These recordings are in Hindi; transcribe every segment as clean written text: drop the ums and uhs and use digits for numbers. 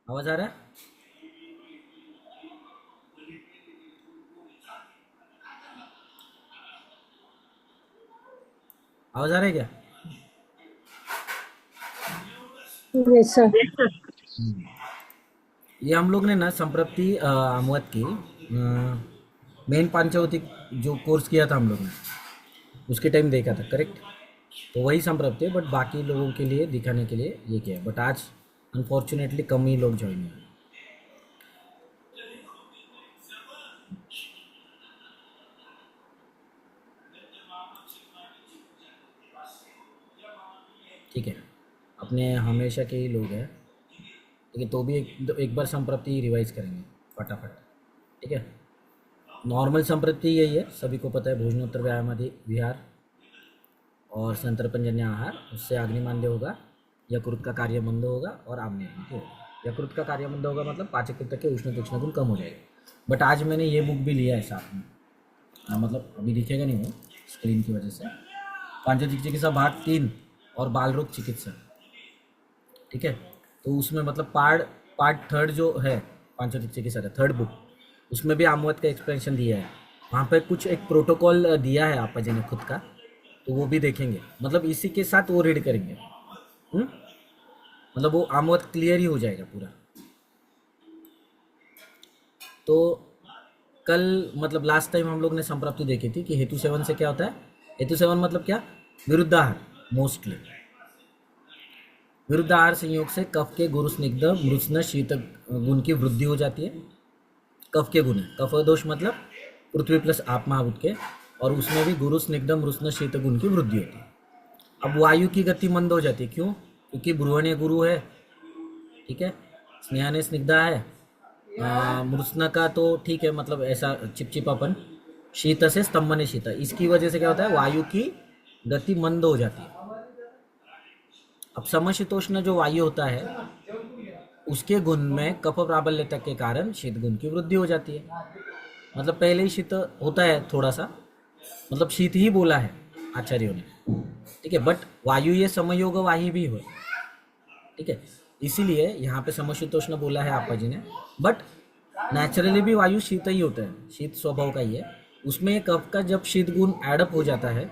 आवाज आ रहा है? आवाज आ रहा है क्या? Yes sir. ये हम लोग ने ना संप्रप्ति आमुवत की मेन पांचवती जो कोर्स किया था हम लोग ने, उसके टाइम देखा था, करेक्ट? तो वही संप्रप्ति है, बट बाकी लोगों के लिए दिखाने के लिए ये किया है। बट आज अनफॉर्चुनेटली कम ही लोग ज्वाइन हुए। ठीक है, अपने हमेशा के ही लोग हैं, लेकिन तो भी एक बार संप्रप्ति रिवाइज करेंगे फटाफट। ठीक है, नॉर्मल संप्रप्ति यही है, सभी को पता है। भोजनोत्तर व्यायामादि विहार और संतर्पणजन्य आहार, उससे अग्निमांद्य होगा, यकृत का कार्य मंद होगा और आम्ल होगा। यकृत का कार्य मंद होगा मतलब पाचक पित्त के उष्ण तीक्ष्ण गुण कम हो जाएगा। बट आज मैंने ये बुक भी लिया है साथ में। मतलब अभी दिखेगा नहीं वो स्क्रीन की वजह से। पांचोतिक चिकित्सा भाग 3 और बाल रोग चिकित्सा। ठीक है, तो उसमें मतलब पार्ट थर्ड जो है पांचोतिक चिकित्सा का थर्ड बुक, उसमें भी आमुवत का एक्सप्लेनेशन दिया है। वहाँ पे कुछ एक प्रोटोकॉल दिया है आपा जी ने खुद का, तो वो भी देखेंगे। मतलब इसी के साथ वो रीड करेंगे। हम्म? मतलब वो आमुवत क्लियर ही हो जाएगा पूरा। तो कल मतलब लास्ट टाइम हम लोग ने संप्राप्ति देखी थी कि हेतु सेवन से क्या होता है। हेतु सेवन मतलब क्या? विरुद्धाहार। मोस्टली विरुद्धाहार संयोग से कफ के गुरु स्निग्ध मृत्स्न शीत गुण की वृद्धि हो जाती है। कफ के गुण है, कफ दोष मतलब पृथ्वी प्लस आप महाभूत के, और उसमें भी गुरु स्निग्ध मृत्स्न शीत गुण की वृद्धि होती है। अब वायु की गति मंद हो जाती है, क्यों? क्योंकि ब्रुवण्य गुरु है। ठीक है, स्नेहाने स्निग्धा है। मृत्स्ना का तो ठीक है, मतलब ऐसा चिपचिपापन। शीत से स्तंभने शीत, इसकी वजह से क्या होता है, वायु की गति मंद हो जाती है। अब समशीतोष्ण जो वायु होता है, उसके गुण में कफ प्राबल्यता के कारण शीत गुण की वृद्धि हो जाती है। मतलब पहले ही शीत होता है थोड़ा सा, मतलब शीत ही बोला है आचार्यों ने। ठीक है, बट वायु ये समयोग वाही भी हो। ठीक है, इसीलिए यहाँ पे समशीतोष्ण बोला है आपा जी ने। बट नेचुरली भी वायु शीत ही होता है, शीत स्वभाव का ही है। उसमें कफ का जब शीत गुण एडअप हो जाता है,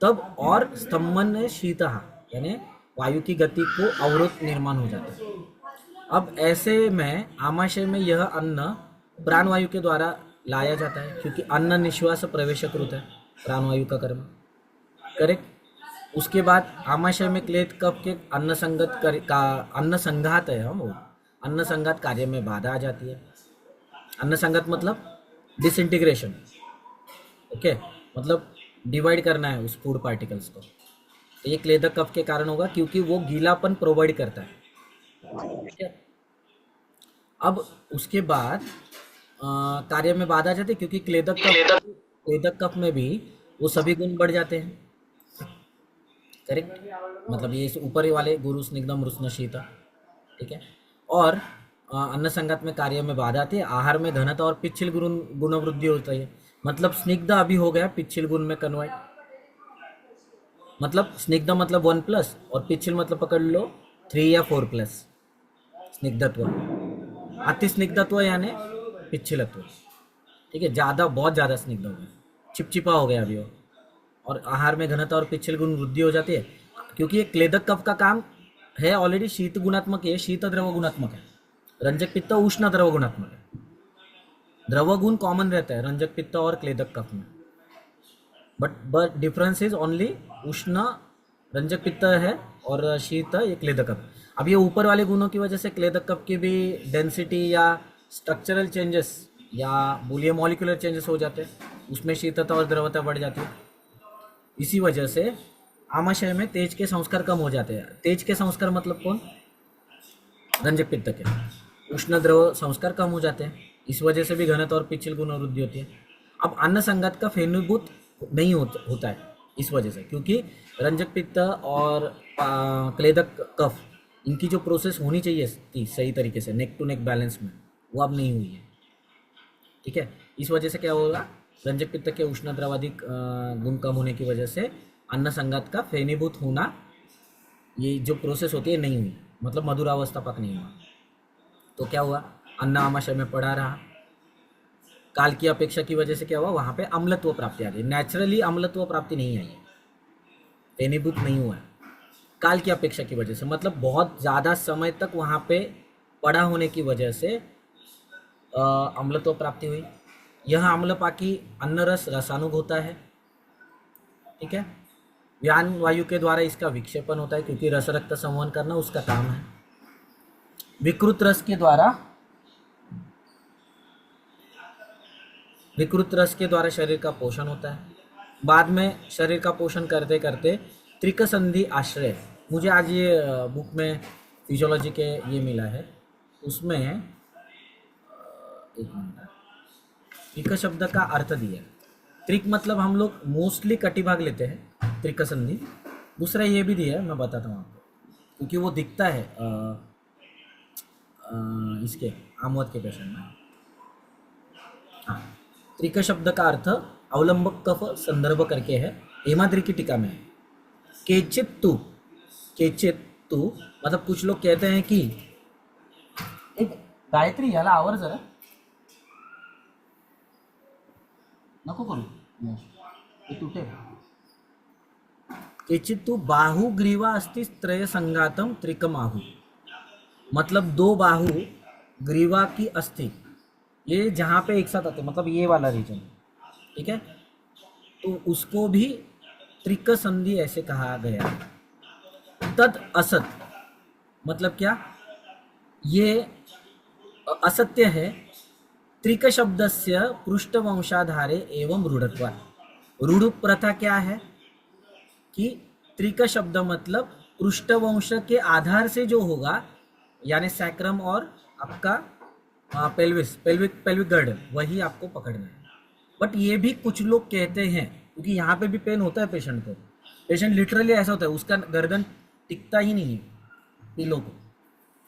तब और स्तंभन शीत, यानी वायु की गति को अवरोध निर्माण हो जाता है। अब ऐसे में आमाशय में यह अन्न प्राणवायु के द्वारा लाया जाता है, क्योंकि अन्न निश्वास प्रवेशकृत है, प्राणवायु का कर्म, करेक्ट। उसके बाद आमाशय में क्लेद कफ के अन्न संगत का अन्न संघात है, हम वो अन्न संघात कार्य में बाधा आ जाती है। अन्न संगत मतलब डिसइंटीग्रेशन। ओके, मतलब डिवाइड करना है उस फूड पार्टिकल्स को। तो ये क्लेदक कफ के कारण होगा, क्योंकि वो गीलापन प्रोवाइड करता है। ठीक है, अब उसके बाद कार्य में बाधा आ जाती है, क्योंकि क्लेदक कफ में भी वो सभी गुण बढ़ जाते हैं, करेक्ट। मतलब ये ऊपर वाले गुरु स्निग्धम मृत्स्न शीत। ठीक है, और अन्न संगत में कार्य में बाधा आती है। आहार में घनता और पिच्छिल गुण वृद्धि होती है। मतलब स्निग्ध अभी हो गया पिच्छिल गुण में कन्वर्ट। मतलब स्निग्ध मतलब 1+ और पिच्छिल मतलब पकड़ लो 3 या 4+। स्निग्धत्व, अति स्निग्धत्व यानी पिच्छिलत्व। ठीक है, ज़्यादा बहुत ज़्यादा स्निग्ध हो गया, चिपचिपा हो गया अभी वो। और आहार में घनता और पिच्छल गुण वृद्धि हो जाती है, क्योंकि ये क्लेदक कफ का काम है ऑलरेडी शीत गुणात्मक है, शीत द्रव गुणात्मक है। रंजक पित्त उष्ण द्रव गुणात्मक है। द्रव गुण कॉमन रहता है रंजक पित्त और क्लेदक कफ में, बट डिफरेंस इज ओनली उष्ण रंजक पित्त है और शीत ये क्लेदक कफ। अब ये ऊपर वाले गुणों की वजह से क्लेदक कफ की भी डेंसिटी या स्ट्रक्चरल चेंजेस या बोलिए मॉलिक्यूलर चेंजेस हो जाते हैं, उसमें शीतता और द्रवता बढ़ जाती है। इसी वजह से आमाशय में तेज के संस्कार कम हो जाते हैं। तेज के संस्कार मतलब कौन? रंजक पित्त के। उष्ण द्रव संस्कार कम हो जाते हैं, इस वजह से भी घनत्व और पिच्छल गुण वृद्धि होती है। अब अन्न संगत का फेनुभूत नहीं होता है इस वजह से, क्योंकि रंजक पित्त और क्लेदक कफ, इनकी जो प्रोसेस होनी चाहिए थी सही तरीके से नेक टू नेक बैलेंस में, वो अब नहीं हुई है। ठीक है, इस वजह से क्या होगा, रंजक पित्त के उष्ण द्रवाधिक गुण कम होने की वजह से अन्न संगत का फेनीभूत होना, ये जो प्रोसेस होती है नहीं हुई, मतलब मधुरावस्था पक नहीं हुआ। तो क्या हुआ, अन्न आमाशय में पड़ा रहा, काल की अपेक्षा की वजह से क्या हुआ, वहां पे अम्लत्व प्राप्ति आ गई। नेचुरली अम्लत्व प्राप्ति नहीं आई है, पेनीभूत नहीं हुआ है, काल की अपेक्षा की वजह से, मतलब बहुत ज़्यादा समय तक वहां पे पड़ा होने की वजह से अम्लत्व प्राप्ति हुई। यह अम्लपाकी अन्न रस रसानुग होता है, ठीक है। व्यान वायु के द्वारा इसका विक्षेपण होता है, क्योंकि रस रक्त संवहन करना उसका काम है। विकृत रस के द्वारा शरीर का पोषण होता है। बाद में शरीर का पोषण करते करते त्रिक संधि आश्रय, मुझे आज ये बुक में फिजियोलॉजी के ये मिला है, उसमें एक मिनट, त्रिक शब्द का अर्थ दिया। त्रिक मतलब हम लोग मोस्टली कटिभाग लेते हैं, त्रिक संधि। दूसरा ये भी दिया है, मैं बताता हूँ आपको, क्योंकि वो दिखता है इसके आमोद के पेशेंट में। हाँ, त्रिक शब्द का अर्थ अवलंबक कफ संदर्भ करके है, हेमाद्रि की टीका में है। केचित तू मतलब कुछ लोग कहते हैं कि एक गायत्री याला आवर जरा नको करू ते तुटे। केचित तू बाहु ग्रीवा अस्ति त्रय संगातम त्रिकमाहु, मतलब दो बाहु ग्रीवा की अस्थि, ये जहाँ पे एक साथ आते, मतलब ये वाला रीजन, ठीक है, तो उसको भी त्रिक संधि ऐसे कहा गया। तद असत मतलब क्या, ये असत्य है। त्रिक शब्दस्य पृष्ठवंशाधारे एवं रूढ़त्वा, रूढ़ प्रथा क्या है कि त्रिक शब्द मतलब पृष्ठवंश के आधार से जो होगा, यानी सैक्रम और आपका पेल्विक गर्डन, वही आपको पकड़ना है। बट ये भी कुछ लोग कहते हैं, क्योंकि यहाँ पे भी पेन होता है पेशेंट को, पेशेंट लिटरली ऐसा होता है, उसका गर्दन टिकता ही नहीं है पिलो को।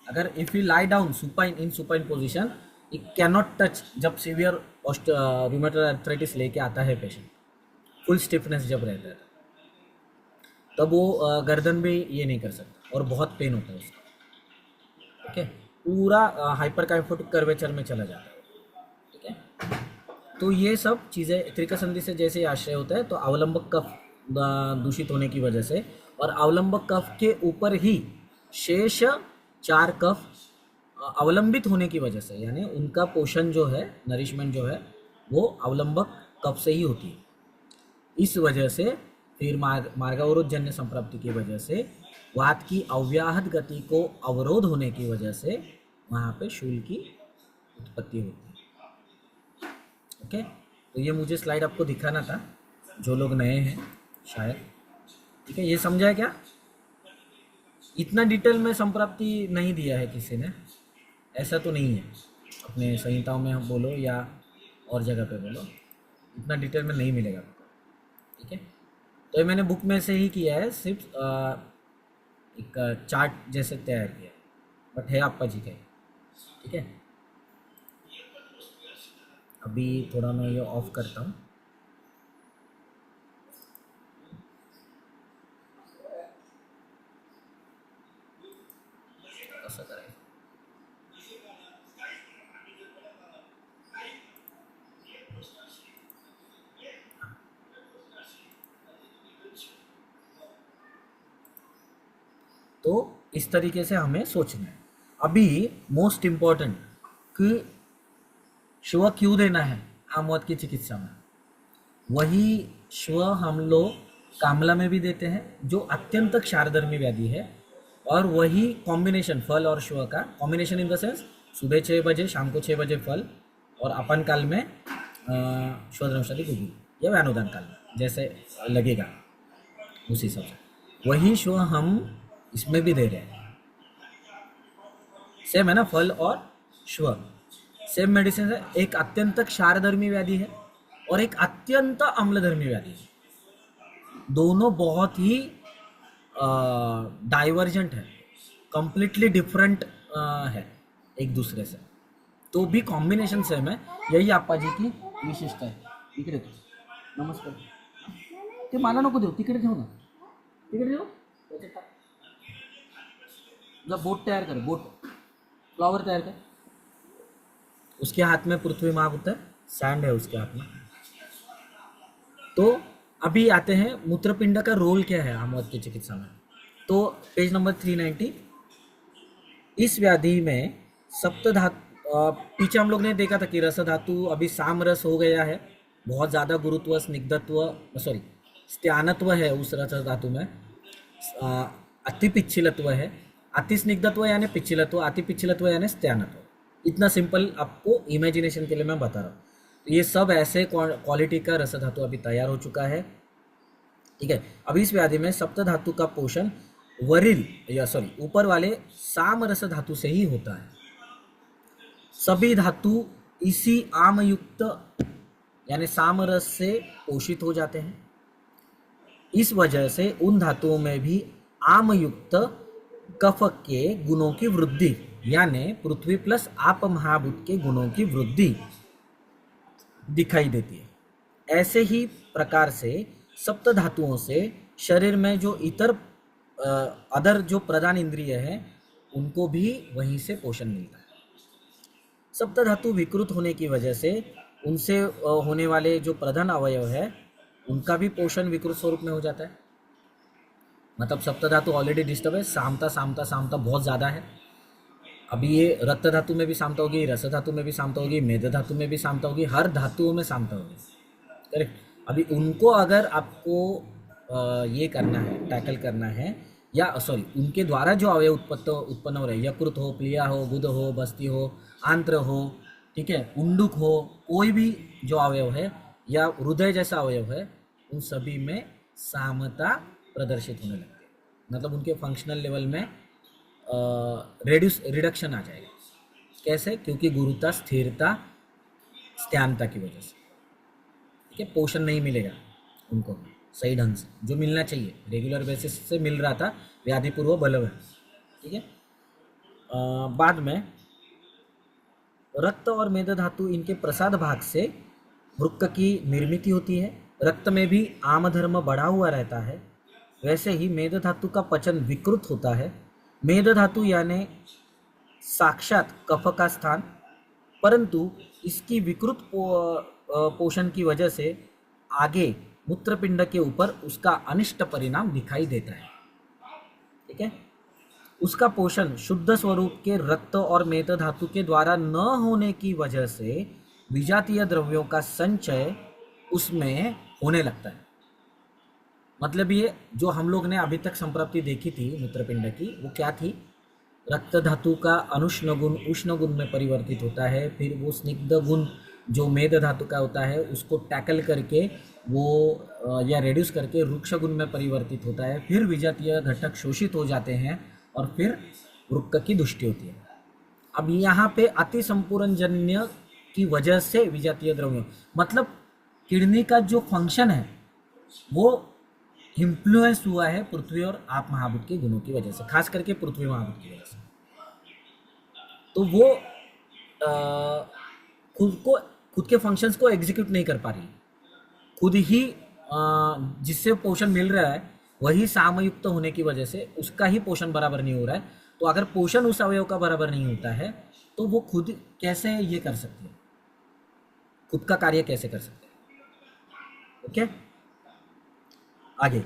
अगर if you lie down supine in supine position, it cannot touch. जब सीवियर रूमेटॉइड आर्थराइटिस लेके आता है पेशेंट, फुल स्टिफनेस जब रहता है, तब वो गर्दन भी ये नहीं कर सकता और बहुत पेन होता है उसका, ओके, पूरा हाइपर काइफोटिक कर्वेचर में चला जाता है, ठीक है। तो ये सब चीज़ें त्रिक संधि से जैसे आश्रय होता है, तो अवलंबक कफ दूषित होने की वजह से, और अवलंबक कफ के ऊपर ही शेष 4 कफ अवलंबित होने की वजह से, यानी उनका पोषण जो है, नरिशमेंट जो है, वो अवलंबक कफ से ही होती है। इस वजह से फिर मार्गावरोधजन्य संप्राप्ति की वजह से, वात की अव्याहत गति को अवरोध होने की वजह से वहाँ पे शूल की उत्पत्ति होती है, ओके। तो ये मुझे स्लाइड आपको दिखाना था, जो लोग नए हैं शायद, ठीक है। ये समझा है क्या? इतना डिटेल में संप्राप्ति नहीं दिया है किसी ने, ऐसा तो नहीं है, अपने संहिताओं में हम बोलो या और जगह पे बोलो, इतना डिटेल में नहीं मिलेगा आपको, ठीक है। तो ये मैंने बुक में से ही किया है, सिर्फ एक चार्ट जैसे तैयार किया है, बट है आपका जी का, ठीक है। अभी थोड़ा मैं ये ऑफ करता हूँ। ऐसा करें, तो इस तरीके से हमें सोचना है। अभी मोस्ट इम्पॉर्टेंट कि श्व क्यों देना है आमोद की चिकित्सा में, वही श्व हम लोग कामला में भी देते हैं, जो अत्यंत क्षारधर्मी व्याधि है, और वही कॉम्बिनेशन फल और श्व का कॉम्बिनेशन इन द सेंस, सुबह 6 बजे शाम को 6 बजे फल, और अपन काल में श्वद्रंशादि गुगुल या व्यानोदान काल में जैसे लगेगा उसी हिसाब से, वही श्व हम इसमें भी दे रहे हैं। सेम है ना, फल और श्व सेम मेडिसिन है। एक अत्यंत क्षारधर्मी व्याधि है और एक अत्यंत अम्लधर्मी व्याधि है, दोनों बहुत ही डाइवर्जेंट है, कंप्लीटली डिफरेंट है एक दूसरे से, तो भी कॉम्बिनेशन सेम है। यही आप्पा जी की विशेषता है। तिकडे नमस्कार, ते मला नको देऊ, तिकडे ठेव ना, तिकडे ठेव, त्याच्यात टाक. बोट तयार कर, बोट फ्लॉवर तयार कर. उसके हाथ में पृथ्वी महाभूत है, सैंड है उसके हाथ में। तो अभी आते हैं मूत्रपिंड का रोल क्या है आमवत की चिकित्सा में। तो पेज नंबर 390, इस व्याधि में सप्त धातु, पीछे हम लोग ने देखा था कि रस धातु अभी साम रस हो गया है, बहुत ज़्यादा गुरुत्व स्निग्धत्व सॉरी स्त्यानत्व है उस रस धातु में, अति पिच्छिलत्व है, अति स्निग्धत्व यानी पिच्छिलत्व, अति पिच्छिलत्व यानी स्त्यानत्व। इतना सिंपल आपको इमेजिनेशन के लिए मैं बता रहा हूँ। तो ये सब ऐसे क्वालिटी का रस धातु अभी तैयार हो चुका है, ठीक है। अभी इस व्याधि में सप्त धातु का पोषण वरिल या सॉरी ऊपर वाले साम रस धातु से ही होता है। सभी धातु इसी आमयुक्त यानी साम रस से पोषित हो जाते हैं। इस वजह से उन धातुओं में भी आमयुक्त कफ के गुणों की वृद्धि यानी पृथ्वी प्लस आप महाभूत के गुणों की वृद्धि दिखाई देती है। ऐसे ही प्रकार से सप्त धातुओं से शरीर में जो इतर अदर जो प्रधान इंद्रिय है उनको भी वहीं से पोषण मिलता है। सप्त धातु विकृत होने की वजह से उनसे होने वाले जो प्रधान अवयव है उनका भी पोषण विकृत स्वरूप में हो जाता है। मतलब सप्त धातु ऑलरेडी डिस्टर्ब है, सामता सामता सामता बहुत ज़्यादा है। अभी ये रक्त धातु में भी सामता होगी, रस धातु में भी सामता होगी, मेद धातु में भी सामता होगी, हर धातुओं में सामता होगी, करेक्ट। अभी उनको अगर आपको ये करना है, टैकल करना है, या सॉरी उनके द्वारा जो अवयव उत्पन्न हो रहे हैं, यकृत हो, प्लिया हो, गुद हो, बस्ती हो, आंत्र हो, ठीक है, उंडुक हो, कोई भी जो अवयव है या हृदय जैसा अवयव है, उन सभी में सामता प्रदर्शित होने लगती है। मतलब उनके फंक्शनल लेवल में रिडक्शन आ जाएगा। कैसे? क्योंकि गुरुता, स्थिरता, स्त्यानता की वजह से, ठीक है। पोषण नहीं मिलेगा उनको सही ढंग से, जो मिलना चाहिए रेगुलर बेसिस से मिल रहा था व्याधि पूर्व बलव है, ठीक है। बाद में रक्त और मेद धातु इनके प्रसाद भाग से वृक्क की निर्मित होती है। रक्त में भी आम धर्म बढ़ा हुआ रहता है, वैसे ही मेद धातु का पचन विकृत होता है। मेद धातु यानी साक्षात कफ का स्थान, परंतु इसकी विकृत पोषण की वजह से आगे मूत्रपिंड के ऊपर उसका अनिष्ट परिणाम दिखाई देता है, ठीक है। उसका पोषण शुद्ध स्वरूप के रक्त और मेद धातु के द्वारा न होने की वजह से विजातीय द्रव्यों का संचय उसमें होने लगता है। मतलब ये जो हम लोग ने अभी तक संप्राप्ति देखी थी मूत्रपिंड की, वो क्या थी? रक्त धातु का अनुष्ण गुण उष्ण गुण में परिवर्तित होता है, फिर वो स्निग्ध गुण जो मेद धातु का होता है उसको टैकल करके वो या रेड्यूस करके रुक्ष गुण में परिवर्तित होता है, फिर विजातीय घटक शोषित हो जाते हैं और फिर वृक्क की दुष्टि होती है। अब यहाँ पे अति संपूर्ण जन्य की वजह से विजातीय द्रव्यों, मतलब किडनी का जो फंक्शन है वो इन्फ्लुएंस हुआ है पृथ्वी और आप महाभूत के गुणों की वजह से, खास करके पृथ्वी महाभूत की वजह से। तो वो खुद के फंक्शंस को एग्जीक्यूट नहीं कर पा रही, खुद ही जिससे पोषण मिल रहा है वही सामयुक्त होने की वजह से उसका ही पोषण बराबर नहीं हो रहा है। तो अगर पोषण उस अवयव का बराबर नहीं होता है तो वो खुद कैसे ये कर सकते हैं, खुद का कार्य कैसे कर सकते हैं, ओके। आगे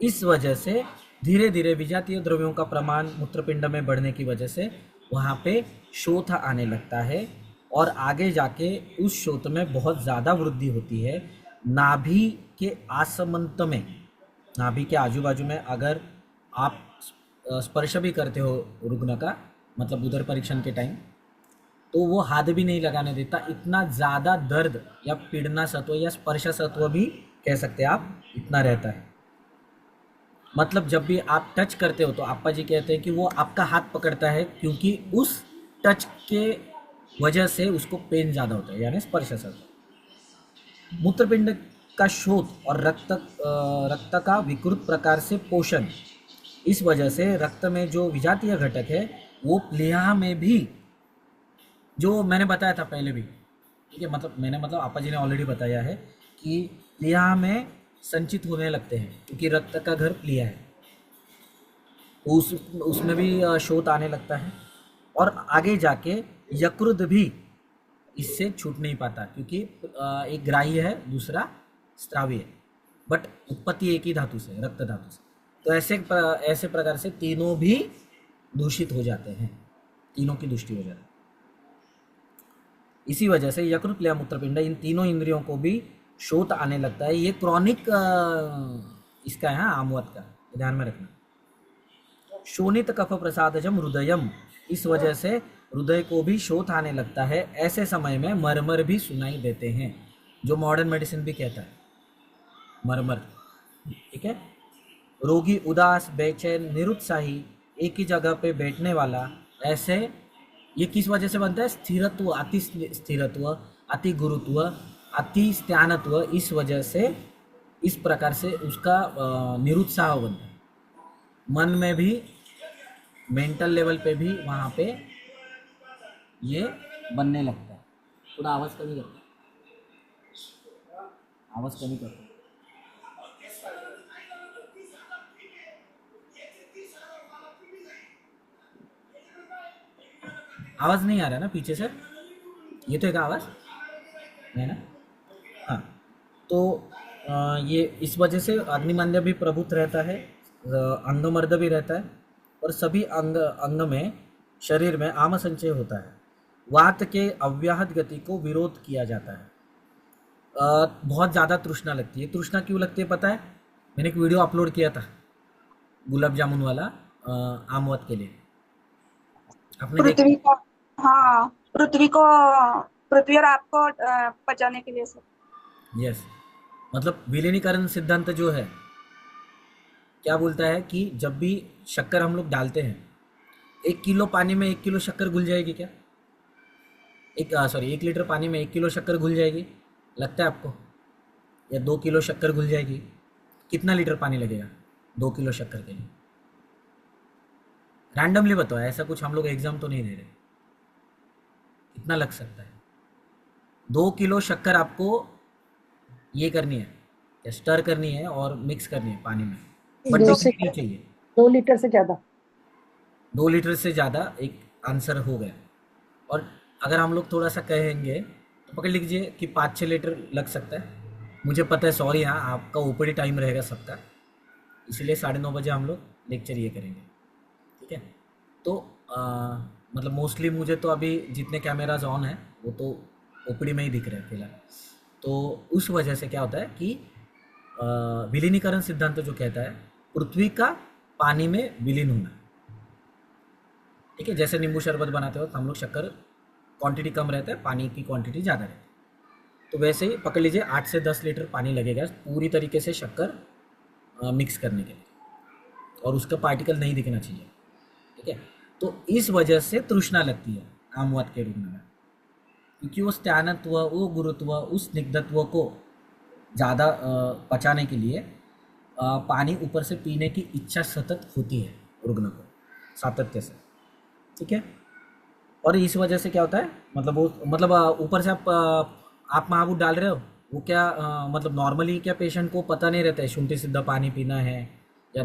इस वजह से धीरे धीरे विजातीय द्रव्यों का प्रमाण मूत्रपिंड में बढ़ने की वजह से वहाँ पे शोथ आने लगता है और आगे जाके उस शोथ में बहुत ज़्यादा वृद्धि होती है। नाभि के आसमंत में, नाभि के आजू बाजू में अगर आप स्पर्श भी करते हो रुग्ण का, मतलब उदर परीक्षण के टाइम, तो वो हाथ भी नहीं लगाने देता, इतना ज़्यादा दर्द या पीड़ना सत्व या स्पर्श सत्व भी कह सकते हैं आप, इतना रहता है। मतलब जब भी आप टच करते हो तो अप्पा जी कहते हैं कि वो आपका हाथ पकड़ता है क्योंकि उस टच के वजह से उसको पेन ज़्यादा होता है, यानी स्पर्श सत्व। मूत्रपिंड का शोथ और रक्त का विकृत प्रकार से पोषण, इस वजह से रक्त में जो विजातीय घटक है वो प्लीहा में भी, जो मैंने बताया था पहले भी, ठीक है, मतलब आपा जी ने ऑलरेडी बताया है कि प्लीहा में संचित होने लगते हैं क्योंकि रक्त का घर प्लीहा है, उसमें भी शोथ आने लगता है और आगे जाके यकृत भी इससे छूट नहीं पाता, क्योंकि एक ग्राह्य है, दूसरा स्त्रावी है, बट उत्पत्ति एक ही धातु से, रक्त धातु से। तो ऐसे प्रकार से तीनों भी दूषित हो जाते हैं, तीनों की दृष्टि हो जाती है। इसी वजह से यकृत, प्लिया, मूत्रपिंड, इन तीनों इंद्रियों को भी शोथ आने लगता है। ये क्रॉनिक इसका है, हाँ, आमवत का, ध्यान में रखना। शोणित कफ प्रसादजम हृदयम, इस वजह से हृदय को भी शोथ आने लगता है। ऐसे समय में मरमर भी सुनाई देते हैं, जो मॉडर्न मेडिसिन भी कहता है, मरमर। ठीक है। रोगी उदास, बेचैन, निरुत्साही, एक ही जगह पे बैठने वाला, ऐसे ये किस वजह से बनता है? स्थिरत्व, अति स्थिरत्व, अति गुरुत्व, अति स्त्यानत्व, इस वजह से इस प्रकार से उसका निरुत्साह बनता है। मन में भी, मेंटल लेवल पे भी वहाँ पे ये बनने लगता है। थोड़ा आवाज़ कमी करता है, आवाज़ कमी करता है। आवाज़ नहीं आ रहा है ना पीछे से? ये तो एक आवाज़ है ना? हाँ। तो ये इस वजह से अग्निमान्य भी प्रभुत्व रहता है, अंगमर्द भी रहता है, और सभी अंग में, शरीर में आम संचय होता है। वात के अव्याहत गति को विरोध किया जाता है। बहुत ज़्यादा तृष्णा लगती है। तृष्णा क्यों लगती है पता है? मैंने एक वीडियो अपलोड किया था गुलाब जामुन वाला, आमवत के लिए, आपने देखा? पृथ्वी को, हाँ, पृथ्वी और आपको पचाने के लिए सर। यस। मतलब विलीनीकरण सिद्धांत जो है, क्या बोलता है कि जब भी शक्कर हम लोग डालते हैं, 1 किलो पानी में 1 किलो शक्कर घुल जाएगी क्या? 1 लीटर पानी में 1 किलो शक्कर घुल जाएगी, लगता है आपको? या 2 किलो शक्कर घुल जाएगी? कितना लीटर पानी लगेगा 2 किलो शक्कर के लिए? रैंडमली बताओ, ऐसा कुछ हम लोग एग्जाम तो नहीं दे रहे, कितना लग सकता है? 2 किलो शक्कर आपको ये करनी है, या स्टर करनी है और मिक्स करनी है पानी में, बट दिखनी नहीं चाहिए। 2 लीटर से ज्यादा, 2 लीटर से ज़्यादा एक आंसर हो गया। और अगर हम लोग थोड़ा सा कहेंगे तो पकड़ लीजिए कि 5-6 लीटर लग सकता है। मुझे पता है, सॉरी, हाँ, आपका ओपीडी टाइम रहेगा सबका, इसलिए 9:30 हम लोग लेक्चर ये करेंगे। ठीक है। तो मतलब मोस्टली मुझे तो अभी जितने कैमराज ऑन हैं वो तो ओपीडी में ही दिख रहे हैं फिलहाल। तो उस वजह से क्या होता है कि विलीनीकरण सिद्धांत जो कहता है पृथ्वी का पानी में विलीन होना। ठीक है। जैसे नींबू शरबत बनाते वक्त हम लोग शक्कर क्वांटिटी कम रहता है, पानी की क्वांटिटी ज़्यादा रहती है, तो वैसे ही पकड़ लीजिए 8 से 10 लीटर पानी लगेगा पूरी तरीके से शक्कर मिक्स करने के लिए, और उसका पार्टिकल नहीं दिखना चाहिए। ठीक है। तो इस वजह से तृष्णा लगती है आमवात के रूप में, क्योंकि वो स्त्यानत्व, वो गुरुत्व, उस स्निग्धत्व को ज़्यादा पचाने के लिए पानी ऊपर से पीने की इच्छा सतत होती है रुग्ण को, सातत्य से। ठीक है। और इस वजह से क्या होता है, मतलब वो, मतलब ऊपर से आप महाबूद डाल रहे हो, वो क्या मतलब नॉर्मली क्या पेशेंट को पता नहीं रहता है शुंठी सिद्ध पानी पीना है या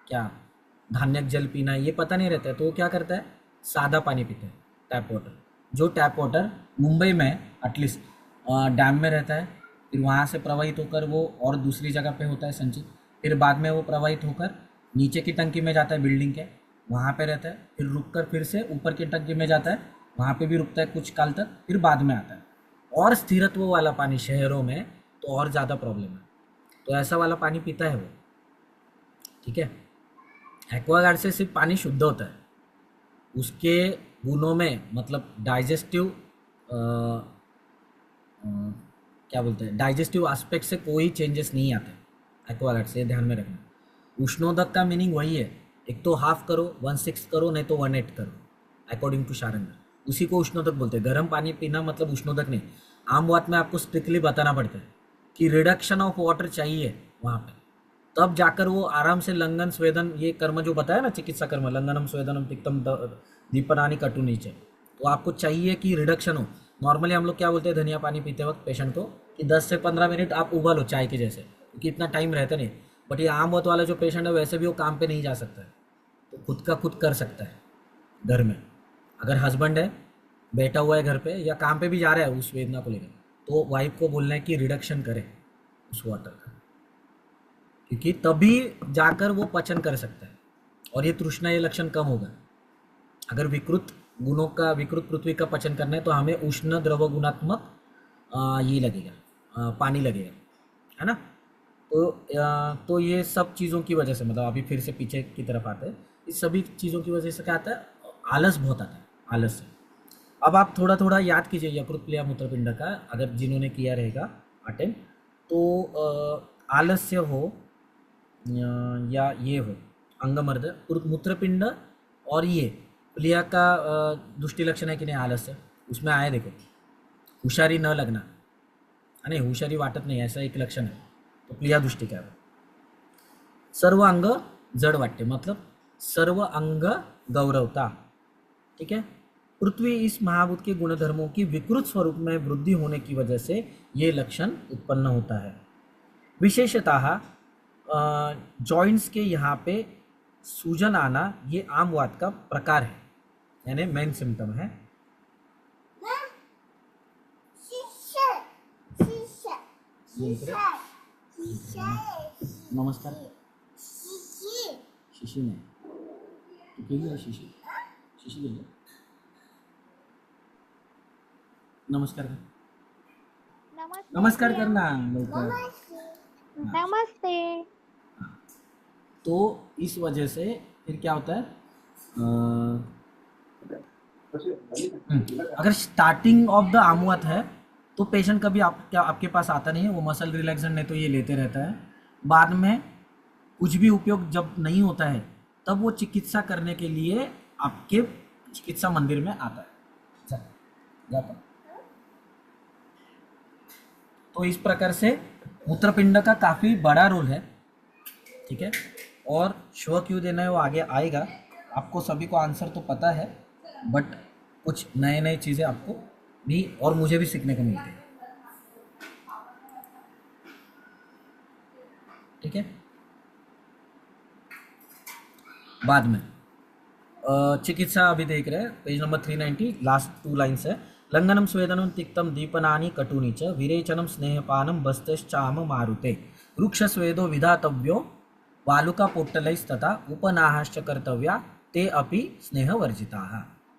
क्या धान्यक जल पीना है, ये पता नहीं रहता है। तो वो क्या करता है, सादा पानी पीता है, टैप वाटर। जो टैप वाटर मुंबई में एटलीस्ट डैम में रहता है, फिर वहाँ से प्रवाहित होकर वो और दूसरी जगह पे होता है संचित, फिर बाद में वो प्रवाहित होकर नीचे की टंकी में जाता है बिल्डिंग के, वहाँ पे रहता है, फिर रुक कर फिर से ऊपर की टंकी में जाता है, वहाँ पे भी रुकता है कुछ काल तक, फिर बाद में आता है। और स्थिरत्व वाला पानी शहरों में तो और ज़्यादा प्रॉब्लम है, तो ऐसा वाला पानी पीता है वो। ठीक है। एक्वागार्ड से सिर्फ पानी शुद्ध होता है, उसके गुणों में मतलब डाइजेस्टिव क्या बोलते हैं, डाइजेस्टिव एस्पेक्ट से कोई चेंजेस नहीं आते एक्वागार्ड से, ध्यान में रखना। उष्णोदक का मीनिंग वही है, एक तो हाफ करो, 1/6 करो, नहीं तो 1/8 करो, अकॉर्डिंग टू शारंगर, उसी को उष्णोदक बोलते हैं। गर्म पानी पीना मतलब उष्णोदक नहीं। आम बात में आपको स्ट्रिक्टली बताना पड़ता है कि रिडक्शन ऑफ वाटर चाहिए वहाँ पे, तब जाकर वो आराम से लंघन स्वेदन, ये कर्म जो बताया ना, चिकित्सा कर्म, लंघनम स्वेदनम तिक्तम दीपनानी कटु नीचे, तो आपको चाहिए कि रिडक्शन हो। नॉर्मली हम लोग क्या बोलते हैं धनिया पानी पीते वक्त पेशेंट को कि 10 से 15 मिनट आप उबालो चाय के जैसे, क्योंकि इतना टाइम रहता नहीं। बट ये आम बात वाला जो पेशेंट है वैसे भी वो काम पे नहीं जा सकता है, तो खुद का खुद कर सकता है घर में। अगर हस्बैंड है, बैठा हुआ है घर पे या काम पे भी जा रहा है उस वेदना को लेकर, तो वाइफ को बोलना है कि रिडक्शन करे उस वाटर का, क्योंकि तभी जाकर वो पचन कर सकता है और ये तृष्णा, ये लक्षण कम होगा। अगर विकृत गुणों का, विकृत पृथ्वी का पचन करना है तो हमें उष्ण द्रव गुणात्मक ये लगेगा, पानी लगेगा, है ना। तो ये सब चीज़ों की वजह से, मतलब अभी फिर से पीछे की तरफ आते हैं, इस सभी चीज़ों की वजह से क्या आता है, आलस बहुत आता है, आलस से। अब आप थोड़ा थोड़ा याद कीजिए यकृत प्लिया मूत्रपिंड का, अगर जिन्होंने किया रहेगा अटेम्प्ट, तो आलस्य हो या ये हो अंगमर्द, मूत्रपिंड और ये प्लिया का दुष्टि लक्षण है कि नहीं आलस्य, उसमें आया देखो, हुशारी न लगना, नहीं हुशारी वाटत नहीं, ऐसा एक लक्षण है, तो प्लिया दुष्टि क्या है। सर्व अंग जड़ वाटते, मतलब सर्व अंग गौरवता, ठीक है। पृथ्वी इस महाभूत के गुणधर्मों की विकृत स्वरूप में वृद्धि होने की वजह से ये लक्षण उत्पन्न होता है। विशेषतः जॉइंट्स के यहाँ पे सूजन आना ये आम वात का प्रकार है, यानी मेन सिम्टम है। नमस्कार शिशी ने शिशी शिशी बोलिए नमस्कार कर, नमस्कार करना नमस्ते। तो इस वजह से फिर क्या होता है, अगर स्टार्टिंग ऑफ द आमुआत है तो पेशेंट कभी आपके पास आता नहीं है, वो मसल रिलैक्सेंट नहीं तो ये लेते रहता है। बाद में कुछ भी उपयोग जब नहीं होता है तब वो चिकित्सा करने के लिए आपके चिकित्सा मंदिर में आता है, जाता है। तो इस प्रकार से मूत्रपिंड का काफ़ी बड़ा रोल है, ठीक है। और शो क्यों देना है वो आगे आएगा, आपको सभी को आंसर तो पता है, बट कुछ नए नए चीज़ें आपको भी और मुझे भी सीखने को मिलती है, ठीक है। बाद में चिकित्सा अभी देख रहे हैं, पेज नंबर 390, लास्ट 2 लाइन्स है। लंघनम स्वेदनम तिक्तम दीपनानि कटूनि च विरेचनम स्नेहपानम बस्तश्चाम मारुते वृक्ष स्वेदो विधातव्यो वालुका पोट्टलैस्तथा उपनाहाश्च कर्तव्या ते अपि स्नेहवर्जिताः।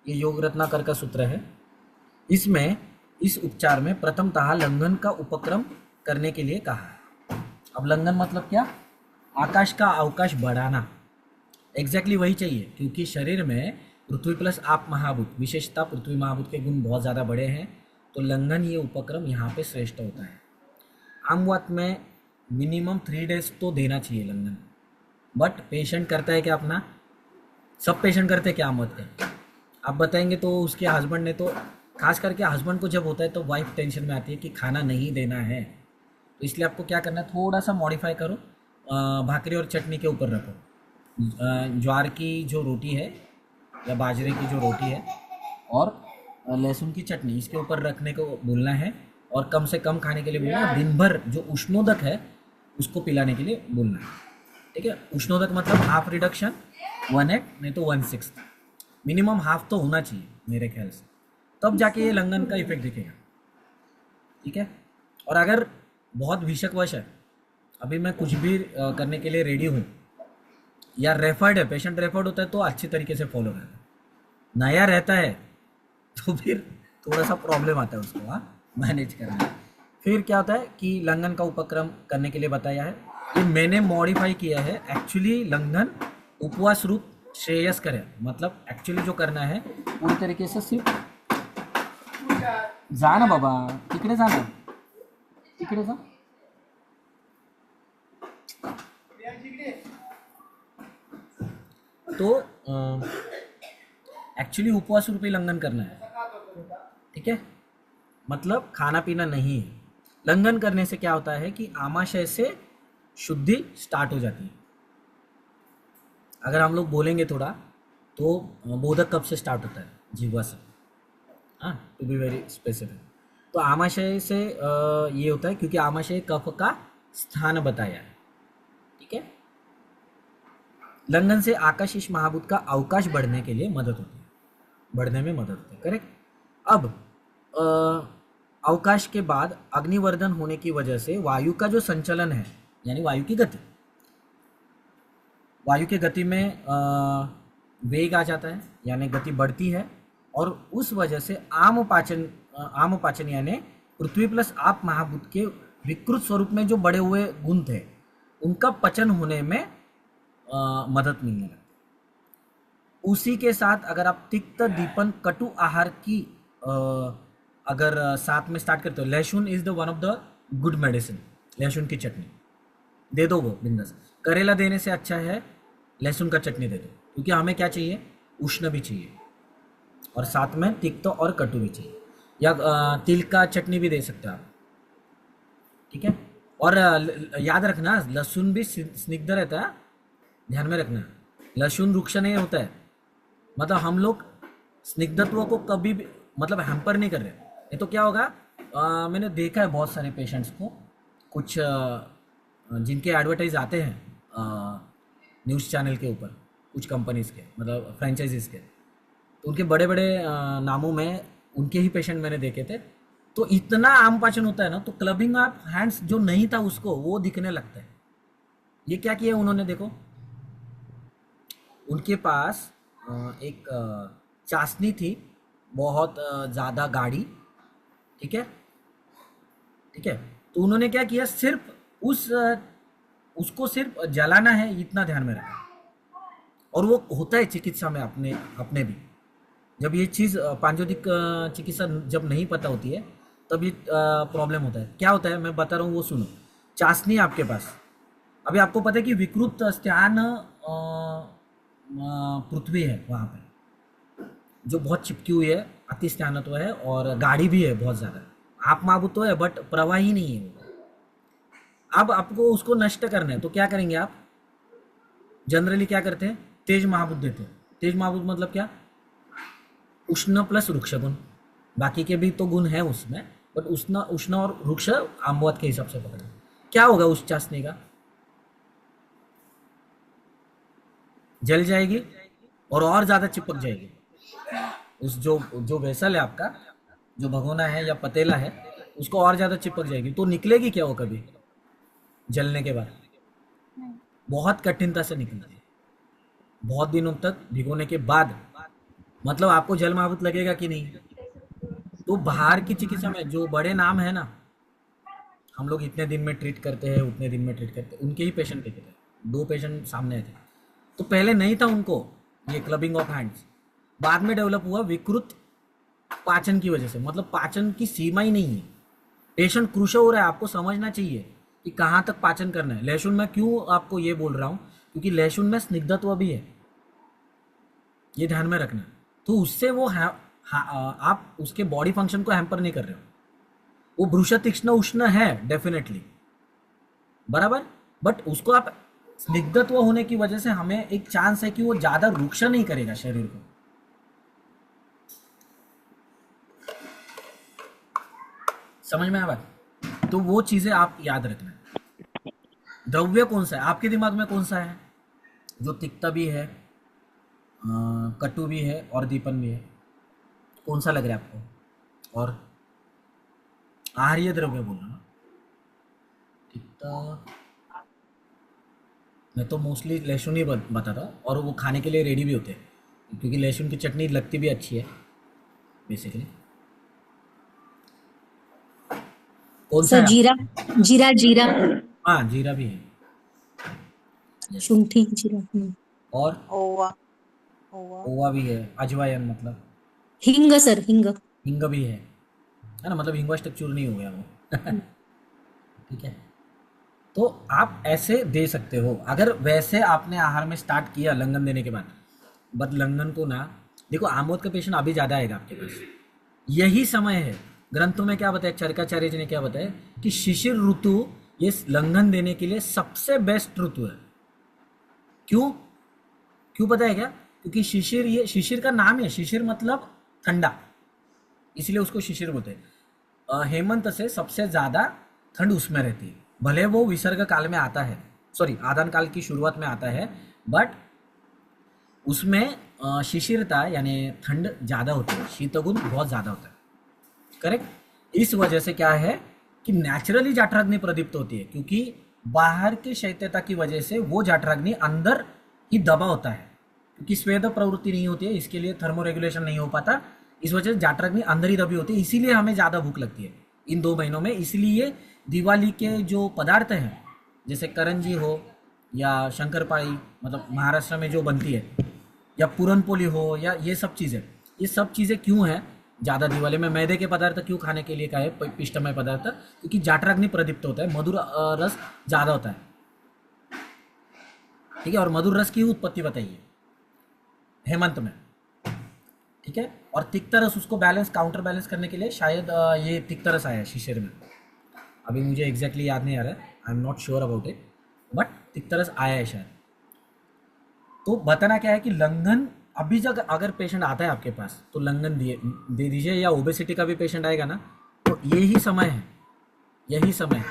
ये योग रत्नाकर का सूत्र है। इसमें इस उपचार में प्रथमतः लंघन का उपक्रम करने के लिए कहा है। अब लंघन मतलब क्या, आकाश का अवकाश बढ़ाना, एग्जैक्टली वही चाहिए, क्योंकि शरीर में पृथ्वी प्लस आप महाभूत, विशेषता पृथ्वी महाभूत के गुण बहुत ज़्यादा बड़े हैं, तो लंघन ये उपक्रम यहाँ पे श्रेष्ठ होता है। आमवात में मिनिमम 3 डेज तो देना चाहिए लंघन, बट पेशेंट करता है क्या अपना, सब पेशेंट करते क्या आमवात के, आप बताएंगे तो उसके हस्बैंड ने, तो खास करके हस्बैंड को जब होता है तो वाइफ टेंशन में आती है कि खाना नहीं देना है, तो इसलिए आपको क्या करना है, थोड़ा सा मॉडिफाई करो, भाकरी और चटनी के ऊपर रखो, ज्वार की जो रोटी है या बाजरे की जो रोटी है और लहसुन की चटनी इसके ऊपर रखने को बोलना है, और कम से कम खाने के लिए बोलना है। दिन भर जो उष्णोदक है उसको पिलाने के लिए बोलना है, ठीक है। उष्णोदक मतलब हाफ रिडक्शन, 1/8 नहीं तो 1/6, मिनिमम हाफ तो होना चाहिए मेरे ख्याल से, तब जाके ये लंघन का इफेक्ट दिखेगा, ठीक है। और अगर बहुत भीषकवश है, अभी मैं कुछ भी करने के लिए रेडी हूँ, या रेफर्ड है, पेशेंट रेफर्ड होता है तो अच्छी तरीके से फॉलो करना है, नया रहता है तो फिर थोड़ा सा प्रॉब्लम आता है उसको मैनेज करना है। फिर क्या होता है कि लंघन का उपक्रम करने के लिए बताया है, ये मैंने मॉडिफाई किया है। एक्चुअली लंघन उपवास रूप श्रेयस्कर है, मतलब एक्चुअली जो करना है पूरी तरीके से सिर्फ जाना बाबा, तिकडे जाना, तिकडे जा, तो एक्चुअली उपवास रूपी लंघन करना है, ठीक है। मतलब खाना पीना नहीं है। लंघन करने से क्या होता है कि आमाशय से शुद्धि स्टार्ट हो जाती है। अगर हम लोग बोलेंगे थोड़ा तो बोधक कब से स्टार्ट होता है, जीवा से, हाँ, टू बी वेरी स्पेसिफिक। तो आमाशय से ये होता है क्योंकि आमाशय कफ का स्थान बताया है, ठीक है। लंघन से आकाशीय महाभूत का अवकाश बढ़ने के लिए मदद होती है। बढ़ने में मदद होती है। करेक्ट। अब अवकाश के बाद अग्निवर्धन होने की वजह से वायु का जो संचलन है, यानी वायु की गति, वायु की गति में वेग आ जाता है, यानी गति बढ़ती है, और उस वजह से आम पाचन यानी पृथ्वी प्लस आप महाभूत के विकृत स्वरूप में जो बड़े हुए गुण थे उनका पचन होने में मदद मिलने लगती है। उसी के साथ अगर आप तिक्त दीपन कटु आहार की अगर साथ में स्टार्ट करते हो, लहसुन is the one of the good medicine, लहसुन की चटनी दे दो, वो बिंदास। करेला देने से अच्छा है लहसुन का चटनी दे दो, क्योंकि हमें क्या चाहिए, उष्ण भी चाहिए और साथ में तिक्त और कटु भी चाहिए। या तिल का चटनी भी दे सकते हो आप, ठीक है। और याद रखना लहसुन भी स्निग्ध रहता है, ध्यान में रखना। लहसुन रुक्ष नहीं होता है, मतलब हम लोग स्निग्धत्व को कभी भी मतलब हैम्पर नहीं कर रहे। ये तो क्या होगा, मैंने देखा है बहुत सारे पेशेंट्स को, कुछ जिनके एडवर्टाइज आते हैं न्यूज़ चैनल के ऊपर, कुछ कंपनीज़ के मतलब फ्रेंचाइजीज़ के, तो उनके बड़े बड़े नामों में उनके ही पेशेंट मैंने देखे थे। तो इतना आम पाचन होता है ना, तो क्लबिंग ऑफ हैंड्स जो नहीं था उसको वो दिखने लगता है। ये क्या किया उन्होंने, देखो उनके पास एक चाशनी थी बहुत ज़्यादा गाढ़ी, ठीक है ठीक है। तो उन्होंने क्या किया, सिर्फ उसको सिर्फ जलाना है, इतना ध्यान में रखा। और वो होता है चिकित्सा में अपने भी, जब ये चीज़ पांचोदिक चिकित्सा जब नहीं पता होती है तब ये प्रॉब्लम होता है। क्या होता है मैं बता रहा हूँ, वो सुनो। चाशनी आपके पास, अभी आपको पता है कि विकृत स्थान पृथ्वी है वहाँ पे, जो बहुत चिपकी हुई है, अति स्थानत्व है और गाढ़ी भी है बहुत ज़्यादा, आप महाभूत तो है बट प्रवाही नहीं है। अब आपको उसको नष्ट करना है, तो क्या करेंगे आप, जनरली क्या करते हैं, तेज महाभूत देते हैं। तेज महाभूत मतलब क्या, उष्ण प्लस रुक्ष गुण, बाकी के भी तो गुण है उसमें, बट उष्ण और रुक्ष आम्बवत के हिसाब से पकड़े। क्या होगा उस चाशनी का, जल जाएगी और ज़्यादा चिपक जाएगी। उस जो वेसल है आपका, जो भगोना है या पतेला है, उसको और ज़्यादा चिपक जाएगी। तो निकलेगी क्या वो कभी जलने के बाद, बहुत कठिनता से निकलती है, बहुत दिनों तक भिगोने के बाद। मतलब आपको जल महाभूत लगेगा कि नहीं। तो बाहर की चिकित्सा में जो बड़े नाम है ना, हम लोग इतने दिन में ट्रीट करते हैं, उतने दिन में ट्रीट करते हैं, उनके ही पेशेंट देखे थे, 2 पेशेंट सामने थे। तो पहले नहीं था उनको ये क्लबिंग ऑफ हैंड्स, बाद में डेवलप हुआ विकृत पाचन की वजह से। मतलब पाचन की सीमा ही नहीं है, पेशेंट क्रूश हो रहा है। आपको समझना चाहिए कि कहाँ तक पाचन करना है। लहसुन में क्यों आपको ये बोल रहा हूँ, क्योंकि लहसुन में स्निग्धत्व भी है, ये ध्यान में रखना। तो उससे वो आप उसके बॉडी फंक्शन को हैम्पर नहीं कर रहे हो। वो भ्रूश तीक्ष्ण उष्ण है डेफिनेटली बराबर, बट उसको आप स्निग्धत्व होने की वजह से हमें एक चांस है कि वो ज्यादा रुक्ष नहीं करेगा शरीर को। समझ में आया बात? तो वो चीजें आप याद रखना। द्रव्य कौन सा है आपके दिमाग में, कौन सा है जो तिक्ता भी है, कटु भी है और दीपन भी है, कौन सा लग रहा है आपको? और आहार्य द्रव्य बोलना ना, तिक्ता मैं तो मोस्टली लहसुन ही बताता हूँ, और वो खाने के लिए रेडी भी होते हैं, क्योंकि लहसुन की चटनी लगती भी अच्छी है बेसिकली। कौन सा सर है? जीरा जीरा जीरा हाँ जीरा भी है, शुंठी जीरा। और ओवा ओवा ओवा भी है, अजवायन मतलब हिंग सर, हिंग। हिंग भी है ना, मतलब हिंगवा स्ट्रक्चर नहीं हो गया वो ठीक है। तो आप ऐसे दे सकते हो अगर वैसे आपने आहार में स्टार्ट किया लंघन देने के बाद। बट लंघन को ना देखो, आमोद का पेशेंट अभी ज़्यादा आएगा आपके पास, यही समय है। ग्रंथों में क्या बताया, चरकाचार्य जी ने क्या बताया कि शिशिर ऋतु ये लंघन देने के लिए सबसे बेस्ट ऋतु है। क्यों क्यों पता है क्या? क्योंकि शिशिर, ये शिशिर का नाम है, शिशिर मतलब ठंडा, इसलिए उसको शिशिर बोलते हैं। हेमंत से सबसे ज़्यादा ठंड उसमें रहती है, भले वो विसर्ग काल में आता है, सॉरी आदान काल की शुरुआत में आता है, बट उसमें शिशिरता यानी ठंड ज़्यादा होती है, शीतगुण बहुत ज़्यादा होता है, करेक्ट। इस वजह से क्या है कि नेचुरली जाठराग्नि प्रदीप्त होती है, क्योंकि बाहर की शैत्यता की वजह से वो जाठराग्नि अंदर ही दबा होता है, क्योंकि स्वेद प्रवृत्ति नहीं होती है, इसके लिए थर्मो रेगुलेशन नहीं हो पाता, इस वजह से जाठराग्नि अंदर ही दबी होती है, इसीलिए हमें ज़्यादा भूख लगती है इन 2 महीनों में। इसलिए दिवाली के जो पदार्थ हैं जैसे करंजी हो या शंकरपाळी, मतलब महाराष्ट्र में जो बनती है, या पूरनपोली हो, या ये सब चीज़ें क्यों हैं ज़्यादा दिवाली में? मैदे के पदार्थ क्यों खाने के लिए कहा है, पिष्टमय पदार्थ? क्योंकि जाठराग्नि प्रदीप्त होता है, मधुर रस ज़्यादा होता है, ठीक है। और मधुर रस की उत्पत्ति बताइए हेमंत में, ठीक है। और तिक्त रस उसको काउंटर बैलेंस करने के लिए शायद ये तिक्त रस आया है शिशिर में, अभी मुझे एग्जैक्टली याद नहीं आ रहा है, I am not sure about it, but तिक्त रस आया है शायद। तो बताना क्या है कि लंघन, अभी जब अगर पेशेंट आता है आपके पास तो लंघन दे दीजिए, या ओबेसिटी का भी पेशेंट आएगा ना, तो यही समय है।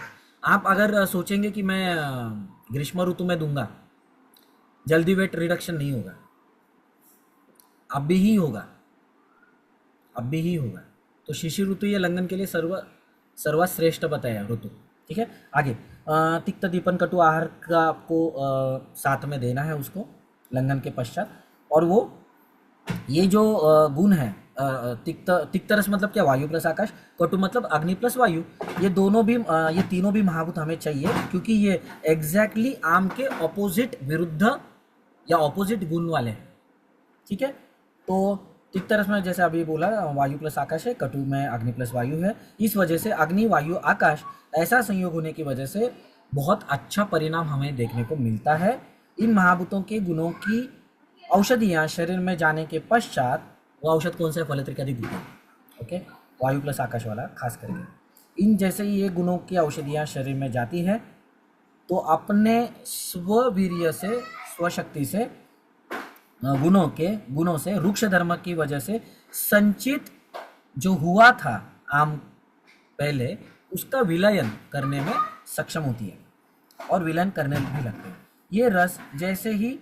आप अगर सोचेंगे कि मैं ग्रीष्म ऋतु में दूंगा, जल्दी वेट रिडक्शन नहीं होगा, अभी ही होगा। तो शिशिर ऋतु या लंघन के लिए सर्वश्रेष्ठ बताया ऋतु, ठीक है। आगे तिक्त दीपन कटु आहार का आपको साथ में देना है उसको लंघन के पश्चात। और वो ये जो गुण है, तिक्त रस मतलब क्या, वायु प्लस आकाश, कटु मतलब अग्नि प्लस वायु, ये तीनों भी महाभूत हमें चाहिए, क्योंकि ये एग्जैक्टली आम के ऑपोजिट, विरुद्ध या ऑपोजिट गुण वाले हैं, ठीक है। तो तिक्त रस में जैसे अभी बोला वायु प्लस आकाश है, कटु में अग्नि प्लस वायु है, इस वजह से अग्नि वायु आकाश ऐसा संयोग होने की वजह से बहुत अच्छा परिणाम हमें देखने को मिलता है। इन महाभूतों के गुणों की औषधियाँ शरीर में जाने के पश्चात, वो औषध कौन सा है, फलत्रिकादि गुण, ओके, वायु प्लस आकाश वाला खास करके, इन जैसे ही ये गुणों की औषधियाँ शरीर में जाती है तो अपने स्ववीर्य से, स्वशक्ति से, गुणों से रुक्ष धर्म की वजह से संचित जो हुआ था आम पहले, उसका विलयन करने में सक्षम होती है और विलयन करने भी लगते हैं। ये रस जैसे ही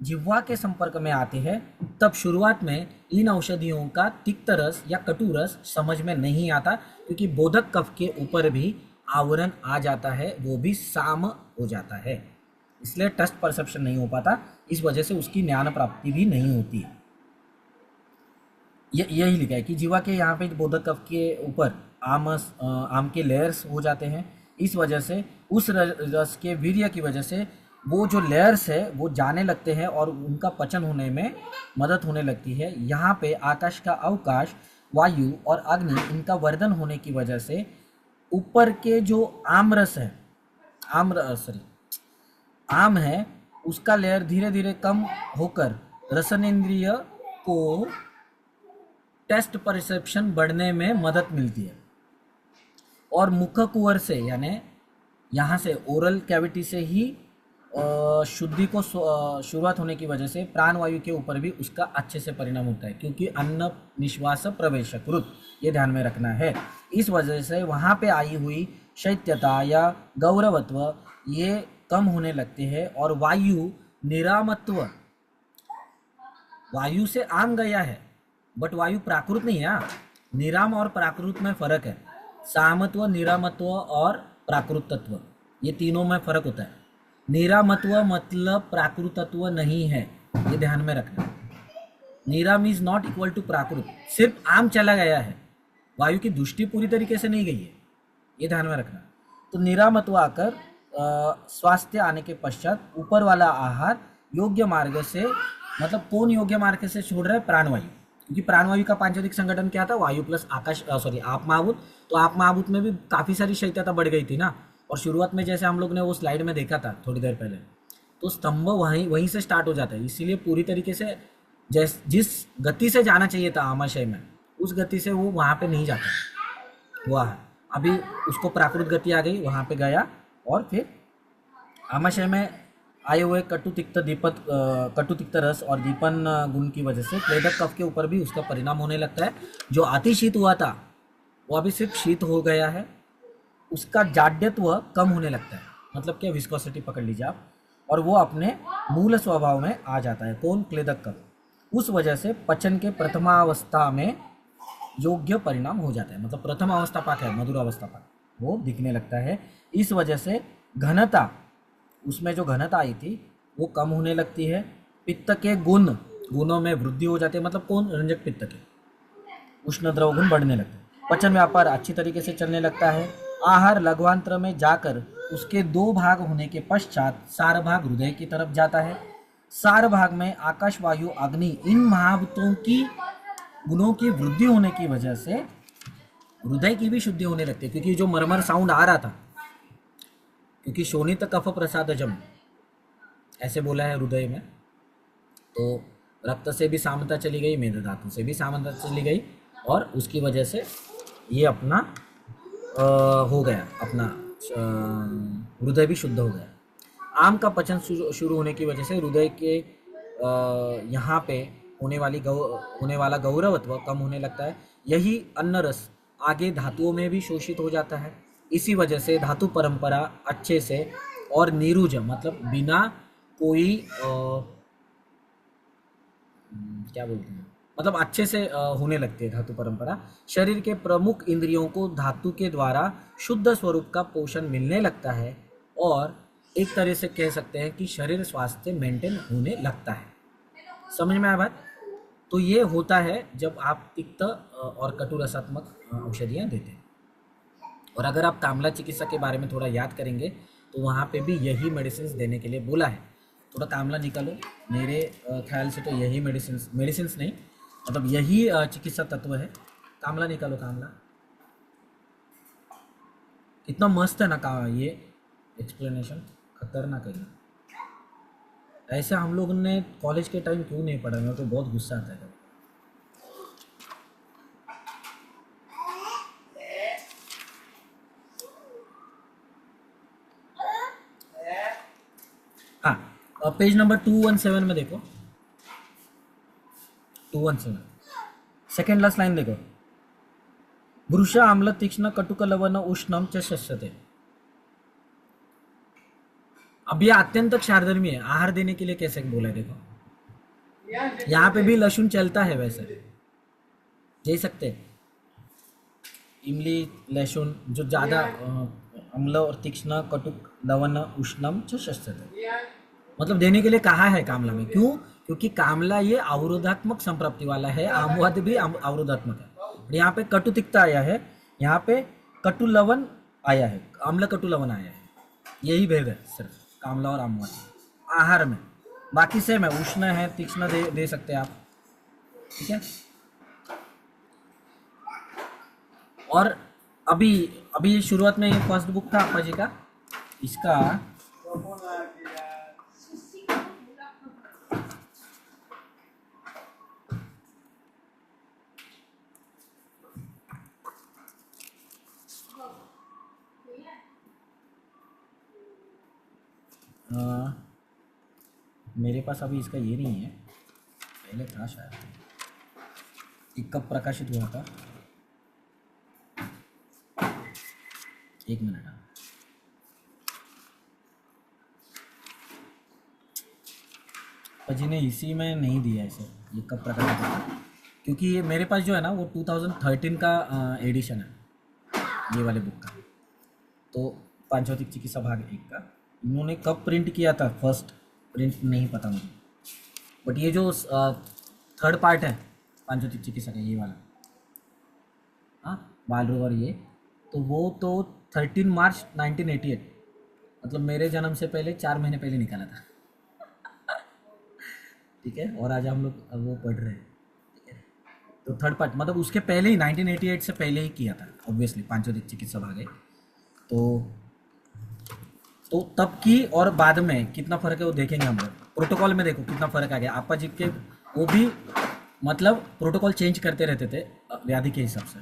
जिह्वा के संपर्क में आते हैं, तब शुरुआत में इन औषधियों का तिक्त रस या कटु रस समझ में नहीं आता, क्योंकि बोधक कफ के ऊपर भी आवरण आ जाता है, वो भी साम हो जाता है, इसलिए टेस्ट परसेप्शन नहीं हो पाता, इस वजह से उसकी ज्ञान प्राप्ति भी नहीं होती है। यही लिखा है कि जीवा के यहाँ पे बोधक कफ के ऊपर आम के लेयर्स हो जाते हैं, इस वजह से उस रस के वीर्य की वजह से वो जो लेयर्स है वो जाने लगते हैं और उनका पचन होने में मदद होने लगती है। यहाँ पे आकाश का अवकाश, वायु और अग्नि, इनका वर्धन होने की वजह से ऊपर के जो आमरस है, आम है, उसका लेयर धीरे धीरे कम होकर रसनेन्द्रिय को टेस्ट परसेप्शन बढ़ने में मदद मिलती है। और मुख कुंवर से, यानी यहाँ से ओरल कैविटी से ही शुद्धि को शुरुआत होने की वजह से प्राणवायु के ऊपर भी उसका अच्छे से परिणाम होता है, क्योंकि अन्न निश्वास प्रवेशक रुत, ये ध्यान में रखना है। इस वजह से वहाँ पे आई हुई शैत्यता या गौरवत्व ये कम होने लगते हैं, और वायु निरामत्व, वायु से आम गया है बट वायु प्राकृत नहीं है। निराम और प्राकृत में फर्क है, सामत्व, निरामत्व और प्राकृतत्व, ये तीनों में फर्क होता है। निरामत्व मतलब प्राकृतत्व नहीं है, ये ध्यान में रखना। निराम इज नॉट इक्वल टू प्राकृत, सिर्फ आम चला गया है, वायु की दृष्टि पूरी तरीके से नहीं गई है, ये ध्यान में रखना। तो निरामत्व आकर स्वास्थ्य आने के पश्चात ऊपर वाला आहार योग्य मार्ग से, मतलब कौन योग्य मार्ग से छोड़ रहा है, प्राणवायु, क्योंकि प्राणवायु का पांचोदिक संगठन क्या था, वायु प्लस आकाश, आप महाभूत। तो आप महाभूत में भी काफ़ी सारी शैत्यता बढ़ गई थी ना, और शुरुआत में जैसे हम लोग ने वो स्लाइड में देखा था थोड़ी देर पहले, तो स्तंभ वहीं से स्टार्ट हो जाता है, इसीलिए पूरी तरीके से जिस गति से जाना चाहिए था आमाशय में, उस गति से वो वहाँ पे नहीं जाता, वह अभी उसको प्राकृत गति आ गई, वहाँ पे गया, और फिर आमाशय में आए हुए कटु तिक्त रस और दीपन गुण की वजह से क्लेदक कफ के ऊपर भी उसका परिणाम होने लगता है। जो अति शीत हुआ था वो अभी सिर्फ शीत हो गया है, उसका जाड्यत्व कम होने लगता है, मतलब क्या, विस्कोसिटी पकड़ लीजिए आप, और वो अपने मूल स्वभाव में आ जाता है। कौन, क्लेदक कफ। उस वजह से पचन के प्रथमावस्था में योग्य परिणाम हो जाता है। मतलब प्रथम अवस्था पाक है, मधुर अवस्था पाक, वो दिखने लगता है। इस वजह से घनता, उसमें जो घनता आई थी वो कम होने लगती है। पित्त के गुणों में वृद्धि हो जाती है। मतलब कौन? रंजक पित्त के उष्ण द्रव गुण बढ़ने लगते हैं। पचन व्यापार अच्छी तरीके से चलने लगता है। आहार लघ्वांत्र में जाकर उसके 2 भाग होने के पश्चात सार भाग हृदय की तरफ जाता है। सार भाग में आकाश, वायु, अग्नि, इन महाभूतों की गुणों की वृद्धि होने की वजह से हृदय की भी शुद्धि होने लगती है। क्योंकि जो मरमर साउंड आ रहा था, क्योंकि शोणित कफ प्रसादजम ऐसे बोला है हृदय में, तो रक्त से भी सामता चली गई, मेद धातु से भी सामता चली गई, और उसकी वजह से ये अपना हो गया, अपना हृदय भी शुद्ध हो गया। आम का पचन शुरू होने की वजह से हृदय के यहाँ पे होने वाला गौरवत्व कम होने लगता है। यही अन्न रस आगे धातुओं में भी शोषित हो जाता है। इसी वजह से धातु परंपरा अच्छे से और निरुज, मतलब बिना कोई क्या बोलते हैं, मतलब अच्छे से होने लगती है धातु परंपरा। शरीर के प्रमुख इंद्रियों को धातु के द्वारा शुद्ध स्वरूप का पोषण मिलने लगता है, और एक तरह से कह सकते हैं कि शरीर स्वास्थ्य मेंटेन होने लगता है। समझ में आया बात? तो ये होता है जब आप तिक्त और कटु रसात्मक औषधियाँ देते हैं। और अगर आप कामला चिकित्सा के बारे में थोड़ा याद करेंगे तो वहाँ पे भी यही मेडिसिन देने के लिए बोला है। थोड़ा कामला निकालो, मेरे ख्याल से तो यही मेडिसिन नहीं, मतलब यही चिकित्सा तत्व है। कामला निकालो, कामला। कितना मस्त है ना का ये एक्सप्लेनेशन, खतरनाक है। ऐसे हम लोग ने कॉलेज के टाइम क्यों नहीं पढ़ा? मेरे को बहुत गुस्सा आता है। हाँ, पेज नंबर 217 में देखो, 217 सेकेंड लास्ट लाइन देखो। वृष आम्ल तीक्ष्ण कटुक लवण उष्णम च शस्यते। अब ये अत्यंत क्षारधर्मी है। आहार देने के लिए कैसे बोला है देखो, यहाँ पे भी लहसुन चलता है, वैसे दे सकते। इमली, लहसुन जो ज्यादा अम्ल और तीक्ष्ण कटुक लवण उष्णम च शस्यते, मतलब देने के लिए कहा है कामला में। क्यों? क्योंकि कामला ये अवरोधात्मक संप्राप्ति वाला है, आमवाद भी अवरोधात्मक है। यहाँ पे कटु तिक्ता आया है, यहाँ पे कटु लवण आया है, अम्ल कटु लवण आया है। यही भेद है सिर्फ कामला और आमवाद आहार में। बाकी सेम है, उष्ण है, तीक्ष्ण दे सकते हैं आप, ठीक है। और अभी शुरुआत में ये फर्स्ट बुक था आपा जी का, इसका मेरे पास अभी इसका ये नहीं है, पहले था शायद, एक कब प्रकाशित हुआ था। एक मिनट, जी ने इसी में नहीं दिया है सर, ये कब प्रकाशित हुआ था, क्योंकि ये मेरे पास जो है ना वो 2013 का एडिशन है ये वाले बुक का। तो पांचौतिक चिकित्सा भाग 1 का इन्होंने कब प्रिंट किया था, फर्स्ट प्रिंट नहीं पता मुझे, बट ये जो थर्ड पार्ट है पांचौतिक चिकित्सा का, ये वाला, हाँ बालरोवर, ये तो वो तो 13 मार्च 1988, मतलब मेरे जन्म से पहले 4 महीने पहले निकाला था। ठीक है, और आज हम लोग वो पढ़ रहे हैं, ठीक है। तो थर्ड पार्ट मतलब उसके पहले ही 1988 से पहले ही किया था ऑब्वियसली, पांचौतिक चिकित्सा भाग है। तो तब की और बाद में कितना फ़र्क है वो देखेंगे हम लोग। प्रोटोकॉल में देखो कितना फ़र्क आ गया। आपा जी के वो भी मतलब प्रोटोकॉल चेंज करते रहते थे व्याधि के हिसाब से।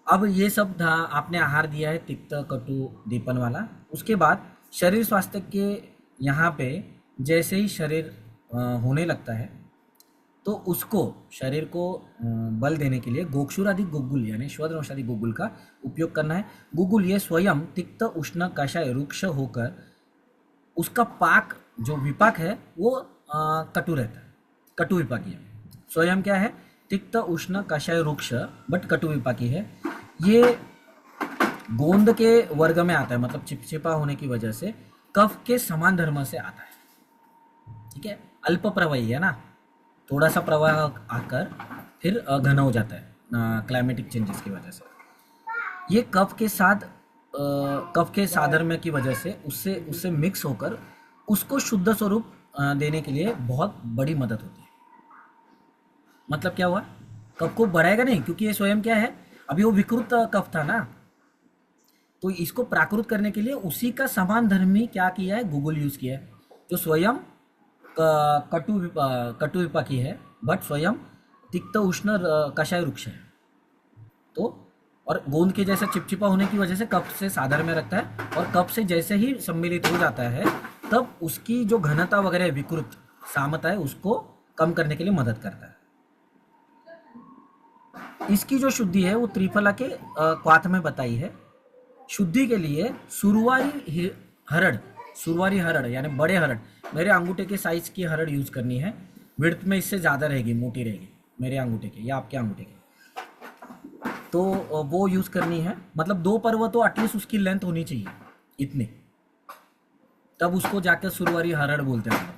अब ये सब था, आपने आहार दिया है तिक्त कटु दीपन वाला। उसके बाद शरीर स्वास्थ्य के यहाँ पे जैसे ही शरीर होने लगता है तो उसको शरीर को बल देने के लिए गोक्षुरादि गुग्गुल यानी श्वदनौषादि गुग्गुल का उपयोग करना है। गुग्गुल ये स्वयं तिक्त उष्ण कषाय रुक्ष होकर उसका पाक जो विपाक है वो कटु रहता है। कटु विपाकी है। स्वयं क्या है? तिक्त उष्ण कषाय रुक्ष बट कटु विपाकी है। ये गोंद के वर्ग में आता है, मतलब चिपचिपा होने की वजह से कफ के समान धर्म से आता है। ठीक है, अल्प प्रवाही है ना, थोड़ा सा प्रवाह आकर फिर घन हो जाता है क्लाइमेटिक चेंजेस की वजह से। ये कफ के साथ कफ के साधर्म्य की वजह से उससे उससे मिक्स होकर उसको शुद्ध स्वरूप देने के लिए बहुत बड़ी मदद होती है। मतलब क्या हुआ? कफ को बढ़ाएगा नहीं, क्योंकि ये स्वयं क्या है, अभी वो विकृत कफ था ना, तो इसको प्राकृत करने के लिए उसी का समान धर्मी क्या किया है? गुगुल यूज किया है, जो स्वयं कटु विपाकी है बट स्वयं तिक्त उष्ण कषाय वृक्ष है। तो और गोंद के जैसा चिपचिपा होने की वजह से कफ से साधर में रखता है, और कफ से जैसे ही सम्मिलित हो जाता है तब उसकी जो घनता वगैरह विकृत सामता है उसको कम करने के लिए मदद करता है। इसकी जो शुद्धि है वो त्रिफला के क्वाथ में बताई है। शुद्धि के लिए सुरवारी हरड़ यानी बड़े हरड़, मेरे अंगूठे के साइज की हरड़ यूज करनी है। विड्थ में इससे ज़्यादा रहेगी, मोटी रहेगी मेरे अंगूठे के या आपके अंगूठे के, तो वो यूज करनी है। मतलब 2 पर्व तो एटलीस्ट उसकी लेंथ होनी चाहिए इतनी, तब उसको जाकर सुरवारी हरड़ बोलते हैं।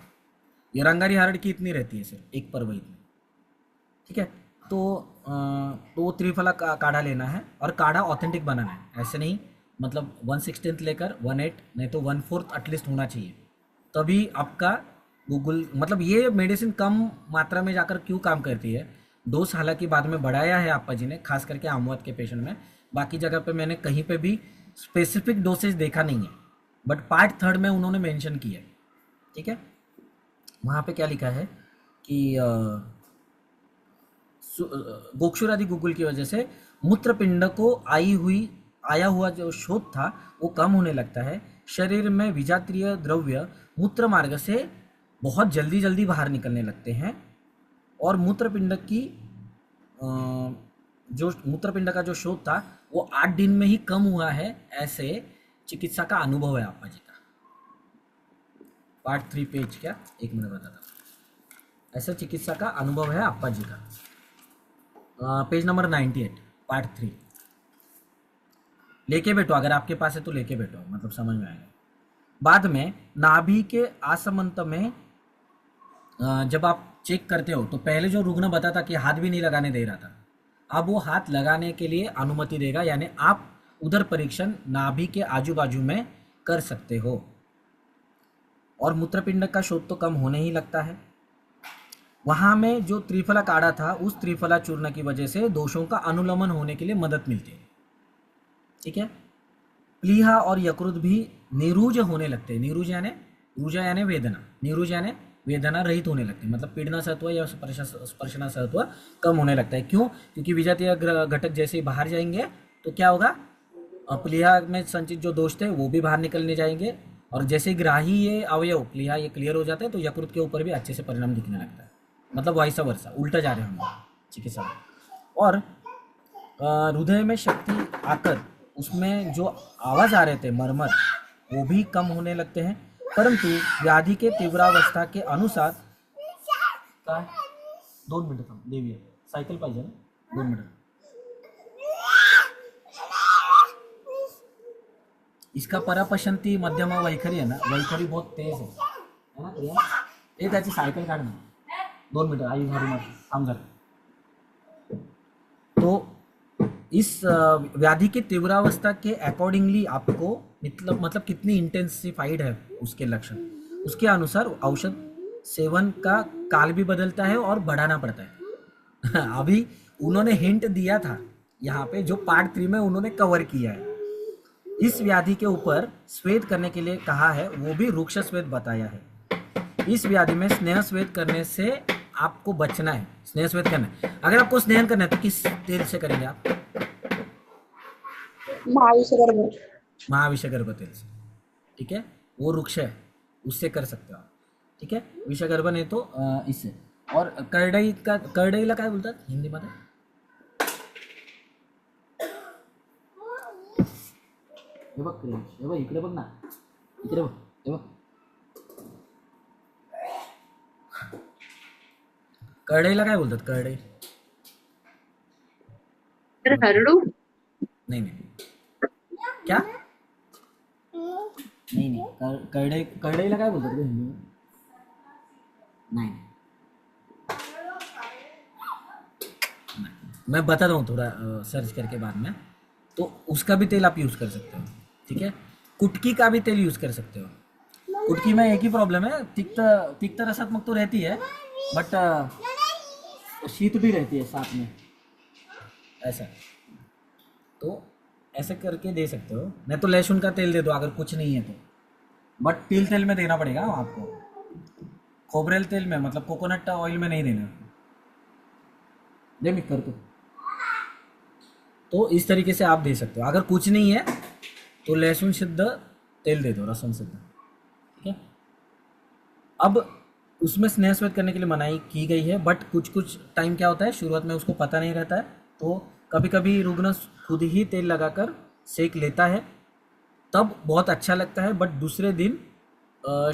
ये रंगारी हरड़ की इतनी रहती है, सिर्फ 1 पर्व इतनी। ठीक है, तो वो त्रिफला काढ़ा लेना है, और काढ़ा ऑथेंटिक बनाना है, ऐसे नहीं मतलब 1/16 लेकर 1/8 नहीं तो 1/4 एटलीस्ट होना चाहिए, तभी आपका गूगल मतलब ये मेडिसिन कम मात्रा में जाकर क्यों काम करती है। डोज हालांकि बाद में बढ़ाया है आपा जी ने, खास करके आमवत के पेशेंट में। बाकी जगह पे मैंने कहीं पे भी स्पेसिफिक डोसेज देखा नहीं है, बट पार्ट 3 में उन्होंने मेंशन किया है। ठीक है, वहाँ पे क्या लिखा है कि गोक्षुरादि गुगुल की वजह से मूत्रपिंड को आया हुआ जो शोथ था वो कम होने लगता है। शरीर में विजातीय द्रव्य मूत्र मार्ग से बहुत जल्दी जल्दी बाहर निकलने लगते हैं, और मूत्रपिंड का जो शोथ था वो 8 दिन में ही कम हुआ है, ऐसे चिकित्सा का अनुभव है आपा जी का। पार्ट 3 पेज क्या, 1 मिनट बताता, ऐसा चिकित्सा का अनुभव है आपा जी का। पेज नंबर 98 पार्ट 3 लेके बैठो, अगर आपके पास है तो लेके बैठो, मतलब समझ में आएगा। बाद में नाभि के आसमंत में जब आप चेक करते हो तो पहले जो रुग्ण बताता कि हाथ भी नहीं लगाने दे रहा था, अब वो हाथ लगाने के लिए अनुमति देगा, यानी आप उधर परीक्षण नाभि के आजू बाजू में कर सकते हो, और मूत्रपिंड का शोथ तो कम होने ही लगता है। वहाँ में जो त्रिफला काढ़ा था उस त्रिफला चूर्ण की वजह से दोषों का अनुलमन होने के लिए मदद मिलती है। ठीक है, प्लीहा और यकृत भी निरूज होने लगते हैं। निरूज यानी वेदना, निरूज यानी वेदना रहित होने लगते हैं, मतलब पीड़ना सत्व या स्पर्शना सत्व कम होने लगता है। क्यों? क्योंकि विजातीय घटक जैसे ही बाहर जाएंगे तो क्या होगा, प्लीहा में संचित जो दोष थे वो भी बाहर निकलने जाएंगे, और जैसे ग्राही ये अवयव प्लीहा ये क्लियर हो जाता है तो यकृत के ऊपर भी अच्छे से परिणाम दिखने लगता है। मतलब वाइसा वर्षा, उल्टा जा रहे हैं हम चिकित्सा में। और हृदय में शक्ति आकर उसमें जो आवाज आ रहे थे मरमर, वो भी कम होने लगते हैं। परंतु व्याधि के तीव्रावस्था के अनुसार 2 मिनट थांब देवी, सायकल पाहिजे ना, 2 मिनट। इसका परापशंती मध्यम वैखरी है ना, वैखरी बहुत तेज है ना प्रिया, ये त्याची सायकल काढ ना, 2 मिनट आई घरी मत थांब जरा। तो इस व्याधि की तीव्रावस्था के अकॉर्डिंगली आपको मतलब कितनी इंटेंसिफाइड है उसके लक्षण, उसके अनुसार औषध सेवन का काल भी बदलता है और बढ़ाना पड़ता है। अभी उन्होंने हिंट दिया था यहाँ पे, जो पार्ट 3 में उन्होंने कवर किया है। इस व्याधि के ऊपर स्वेद करने के लिए कहा है, वो भी रुक्ष स्वेद बताया है। इस व्याधि में स्नेह स्वेद करने से आपको बचना है। स्नेह स्वेद करना है, अगर आपको स्नेहन करना है तो किस तेल से करेंगे आप? महाविषगर्भ तेल से। ठीक है, वो वृक्ष है, उससे कर सकते हो आप। ठीक है, विषगर्भ नहीं तो इससे। और करडईला काय बोलतात हिंदी मध्ये? हे बघ इकडे बघ ना, इकडे बघ, हे बघ करडईला काय बोलतात करडई? सर हरडू. नहीं नहीं, क्या? नहीं नहीं, करडई, करडईला काय बोलतात रे हिंदी में? नहीं नहीं, मैं बताता हूँ थोड़ा सर्च करके बाद में। तो उसका भी तेल आप यूज़ कर सकते हो, ठीक है। कुटकी का भी तेल यूज़ कर सकते हो। कुटकी में एक ही प्रॉब्लम है, तिक्त रसात्मक तो रहती है, बट शीत भी रहती है साथ में, ऐसा। तो ऐसे करके दे सकते हो, नहीं तो लहसुन का तेल दे दो अगर कुछ नहीं है तो। बट तिल तेल में देना पड़ेगा आपको, खोबरेल तेल में, मतलब कोकोनट ऑयल में नहीं देना। दे मिक्स कर तो इस तरीके से आप दे सकते हो। अगर कुछ नहीं है तो लहसुन सिद्ध तेल दे दो, रसुन सिद्ध, ठीक है। अब उसमें स्नेह स्वेद करने के लिए मनाही की गई है, बट कुछ कुछ टाइम क्या होता है, शुरुआत में उसको पता नहीं रहता है, तो कभी कभी रुग्ण खुद ही तेल लगाकर सेक लेता है, तब बहुत अच्छा लगता है। बट दूसरे दिन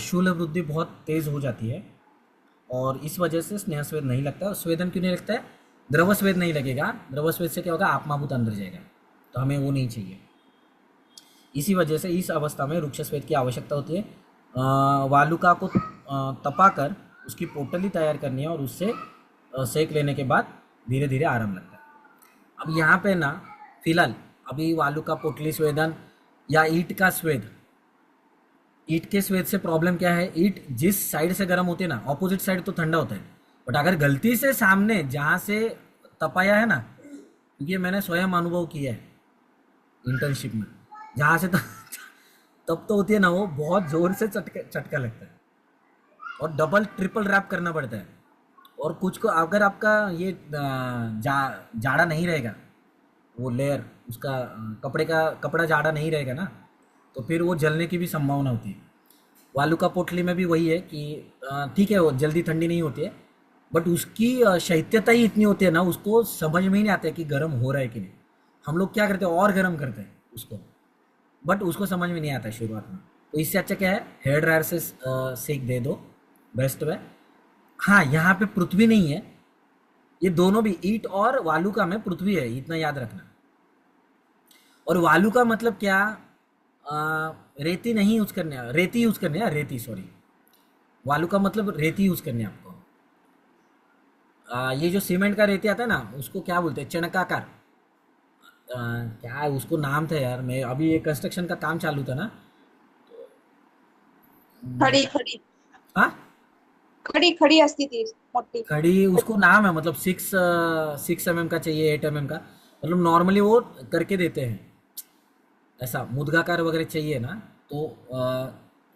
शूल वृद्धि बहुत तेज़ हो जाती है और इस वजह से स्नेह स्वेद नहीं लगता। और स्वेदन क्यों नहीं लगता है? द्रव स्वेद नहीं लगेगा। द्रव स्वेद से क्या होगा, आत्माभूत अंदर जाएगा, तो हमें वो नहीं चाहिए। इसी वजह से इस अवस्था में वृक्ष स्वेद की आवश्यकता होती है। वालुका को तपाकर उसकी पोटली तैयार करनी है और उससे सेक लेने के बाद धीरे धीरे आराम लगता है। अब यहाँ पे ना फिलहाल अभी वालुका पोटली स्वेदन या ईंट का स्वेद, ईंट के स्वेद से प्रॉब्लम क्या है, ईंट जिस साइड से गर्म होती है ना, ऑपोजिट साइड तो ठंडा होता है। बट अगर गलती से सामने जहाँ से तपाया है ना, क्योंकि मैंने स्वयं अनुभव किया है इंटर्नशिप में, जहाँ से तब तो होती है ना, वो बहुत ज़ोर से चटका लगता है और डबल ट्रिपल रैप करना पड़ता है। और कुछ को अगर आपका ये जाड़ा नहीं रहेगा, वो लेयर उसका कपड़ा जाड़ा नहीं रहेगा ना, तो फिर वो जलने की भी संभावना होती है। वालुका पोटली में भी वही है कि ठीक है वो जल्दी ठंडी नहीं होती है, बट उसकी शैत्यता ही इतनी होती है ना, उसको समझ में ही नहीं आता है कि गर्म हो रहा है कि नहीं। हम लोग क्या करते हैं, और गर्म करते हैं उसको, बट उसको समझ में नहीं आता है शुरुआत में। तो इससे अच्छा क्या है, हेयर ड्रायर से सेक दे दो, बेस्ट है। हाँ, यहाँ पे पृथ्वी नहीं है, ये दोनों भी ईंट और वालुका में पृथ्वी है, इतना याद रखना। और वालुका मतलब क्या, रेती नहीं यूज करने, रेती यूज करने है, रेती सॉरी, वालुका मतलब रेती यूज करने आपको। ये जो सीमेंट का रेती आता है ना, उसको क्या बोलते हैं, चणकाकार, क्या है उसको नाम था यार, मैं अभी ये कंस्ट्रक्शन का काम चालू था ना। खड़ी खड़ी हाँ, खड़ी खड़ी असती थी मोटी। खड़ी उसको नाम है, मतलब 6 mm का चाहिए, 8 mm का, मतलब नॉर्मली वो करके देते हैं। ऐसा मुद्गाकार वगैरह चाहिए ना, तो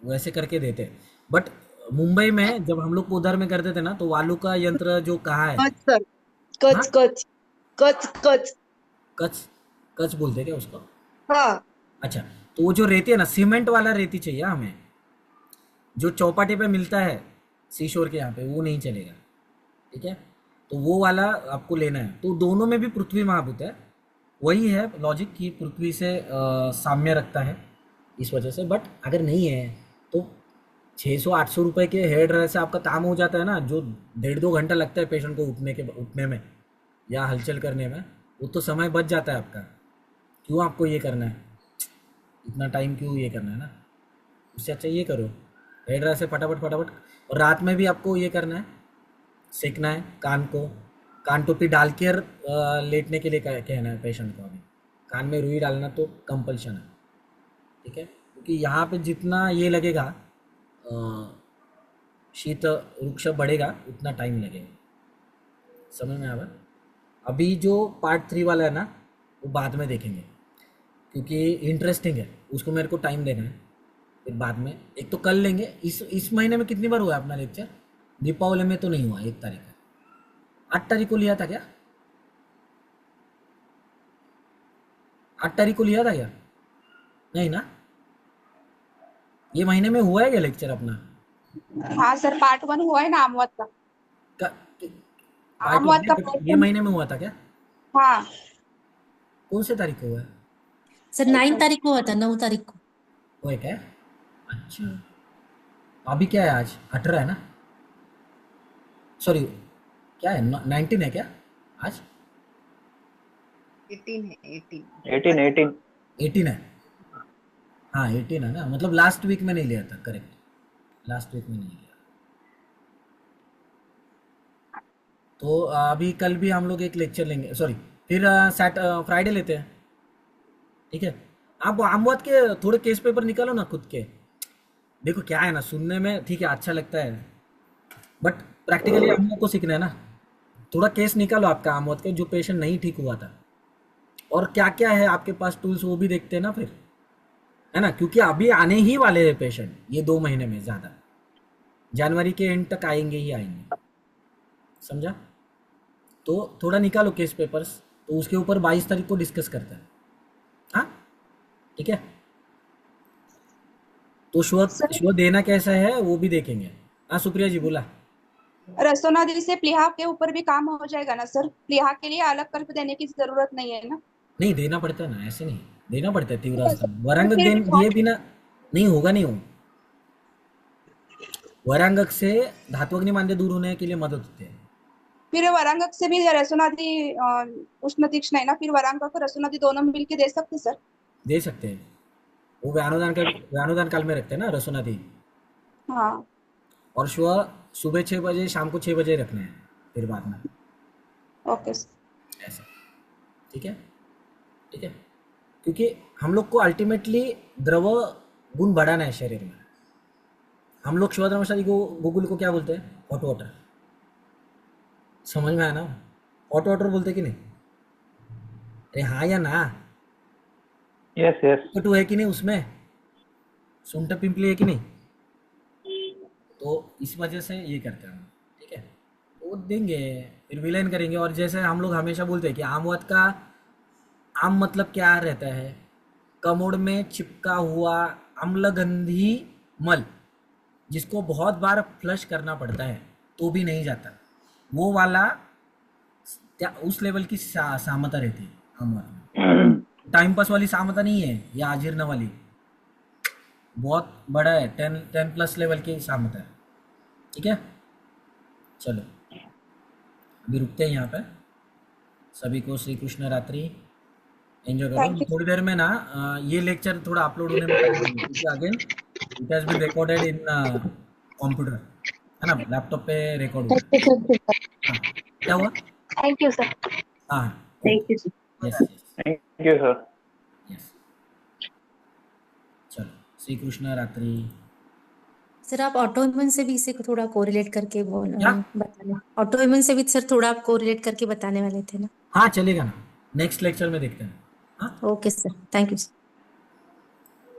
वैसे करके देते हैं। बट मुंबई में जब हम लोग उधर में करते थे ना, तो वालू का यंत्र जो कहा है, कच सर, हाँ, कच कच कच कच। कच, कच बोलते हैं क्या उसको? हाँ अच्छा, तो वो जो रेती है ना, सीमेंट वाला रेती चाहिए हमें, जो चौपाटी पे मिलता है सीशोर के यहाँ पे, वो नहीं चलेगा, ठीक है। तो वो वाला आपको लेना है। तो दोनों में भी पृथ्वी महाभूत है, वही है लॉजिक कि पृथ्वी से साम्य रखता है इस वजह से। बट अगर नहीं है तो 600-800 रुपए के हेयर ड्रायर से आपका काम हो जाता है ना, जो 1.5-2 घंटा लगता है पेशेंट को उठने में या हलचल करने में, वो तो समय बच जाता है आपका। क्यों आपको ये करना है, इतना टाइम क्यों ये करना है ना, उससे अच्छा ये करो, हेयर ड्रायर से फटाफट फटाफट। और रात में भी आपको ये करना है, सेकना है कान को, कान टोपी डाल कर लेटने के लिए कहना है पेशेंट को। अभी कान में रुई डालना तो कंपल्शन है, ठीक है, क्योंकि यहाँ पे जितना ये लगेगा शीत वृक्ष बढ़ेगा, उतना टाइम लगेगा। समझ में आ रहा? अभी जो पार्ट 3 वाला है ना, वो बाद में देखेंगे, क्योंकि इंटरेस्टिंग है, उसको मेरे को टाइम देना है। फिर बाद में एक तो कल लेंगे। इस महीने में कितनी बार हुआ है अपना लेक्चर? दीपावली में तो नहीं हुआ, 1 तारीख का, 8 तारीख को लिया था क्या? 8 तारीख को लिया था क्या? नहीं ना, ये महीने में हुआ है क्या लेक्चर अपना? हाँ सर, पार्ट 1 हुआ है ना आमवत का। पार्ट आमवत का 1 पार्ट ये 1। महीने में हुआ था क्या? हाँ कौन से तारीख को हुआ है? सर 9 तारीख को हुआ था, 9 तारीख को। वो है क्या? अच्छा, अभी क्या है, आज 18 है ना, सॉरी क्या है 19 है क्या आज? 18 है 18। 18 18 है। हाँ 18 है ना, मतलब लास्ट वीक में नहीं लिया था, करेक्ट, लास्ट वीक में नहीं लिया। तो अभी कल भी हम लोग एक लेक्चर लेंगे, सॉरी फिर फ्राइडे लेते हैं, ठीक है। आप आमवाद के थोड़े केस पेपर निकालो ना खुद के। देखो क्या है ना, सुनने में ठीक है अच्छा लगता है, बट प्रैक्टिकली हम लोग को सीखना है ना। थोड़ा केस निकालो आपका आमवाद के, जो पेशेंट नहीं ठीक हुआ था, और क्या क्या है आपके पास टूल्स, वो भी देखते हैं ना फिर, है ना, क्योंकि अभी आने ही वाले हैं पेशेंट, ये 2 महीने में ज़्यादा, जनवरी के एंड तक आएंगे ही आएंगे, समझा। तो थोड़ा निकालो केस पेपर्स, तो उसके ऊपर 22 तारीख को डिस्कस करते हैं, हाँ ठीक है। तो शो देना कैसा है वो भी देखेंगे। हाँ सुप्रिया जी बोला। रसोनादी से प्लीहा के ऊपर भी काम हो जाएगा ना सर? प्लीहा के लिए अलग कर देने की जरूरत नहीं है ना? नहीं देना पड़ता है ना, ऐसे नहीं देना पड़ता है, तीव्रास्त्र तो वरांगक फिर दिए बिना नहीं होगा, नहीं हो। वरांगक से धात्वग्नि मांद्य दूर होने के लिए मदद होती है। फिर वरांगक से भी रसोनादी उष्ण तीक्ष्ण है ना, फिर वरांगक रसोनादी दोनों मिलके दे सकते सर? दे सकते हैं, वो व्यानुदान काल में रखते हैं ना रसोनादी। हाँ और सुबह 6 बजे, शाम को 6 बजे रखने हैं, फिर बाद में ओके सर। ऐसा, ठीक है ठीक है। क्योंकि हम लोग को अल्टीमेटली द्रव गुण बढ़ाना है शरीर में। हम लोग शिवाद्रमशाली को गूगल को क्या बोलते हैं? हॉट वाटर, समझ में आया ना? हॉट वाटर बोलते कि नहीं? अरे हाँ या ना? यस यस कटु है कि नहीं उसमें? सुंठ पिंपली है कि नहीं? तो इस वजह से ये करते हैं हम, ठीक है। वो देंगे, फिर विलयन करेंगे। और जैसे हम लोग हमेशा बोलते हैं कि आमवत का आम मतलब क्या रहता है? कमोड में चिपका हुआ अम्लगंधी मल, जिसको बहुत बार फ्लश करना पड़ता है तो भी नहीं जाता, वो वाला उस लेवल की सामता रहती है आमवत में। टाइम पास वाली सामता नहीं है, या आजीर्ण वाली, बहुत बड़ा है, 10+ लेवल की सामता है, ठीक है। चलो अभी रुकते हैं यहाँ पे। सभी को श्री कृष्ण रात्रि, एंजॉय करो। Thank you. थोड़ी देर में ना ये लेक्चर थोड़ा अपलोड होने में टाइम लगेगा, क्योंकि again it has been recorded in computer, है ना, लैपटॉप पे रिकॉर्ड हुआ। हाँ क्या हुआ? Thank you sir. हाँ thank you sir. Yes yes thank you sir. Yes. चलो श्री कृष्ण रात्रि। सर आप ऑटोइम्यून से भी इसे को थोड़ा कोरिलेट करके क्या? बताने, ऑटोइम्यून से भी सर थोड़ा आप कोरिलेट करके बताने वाले थे ना? हाँ चलेगा ना, नेक्स्ट लेक्चर में देखते हैं। हाँ okay sir, thank you sir.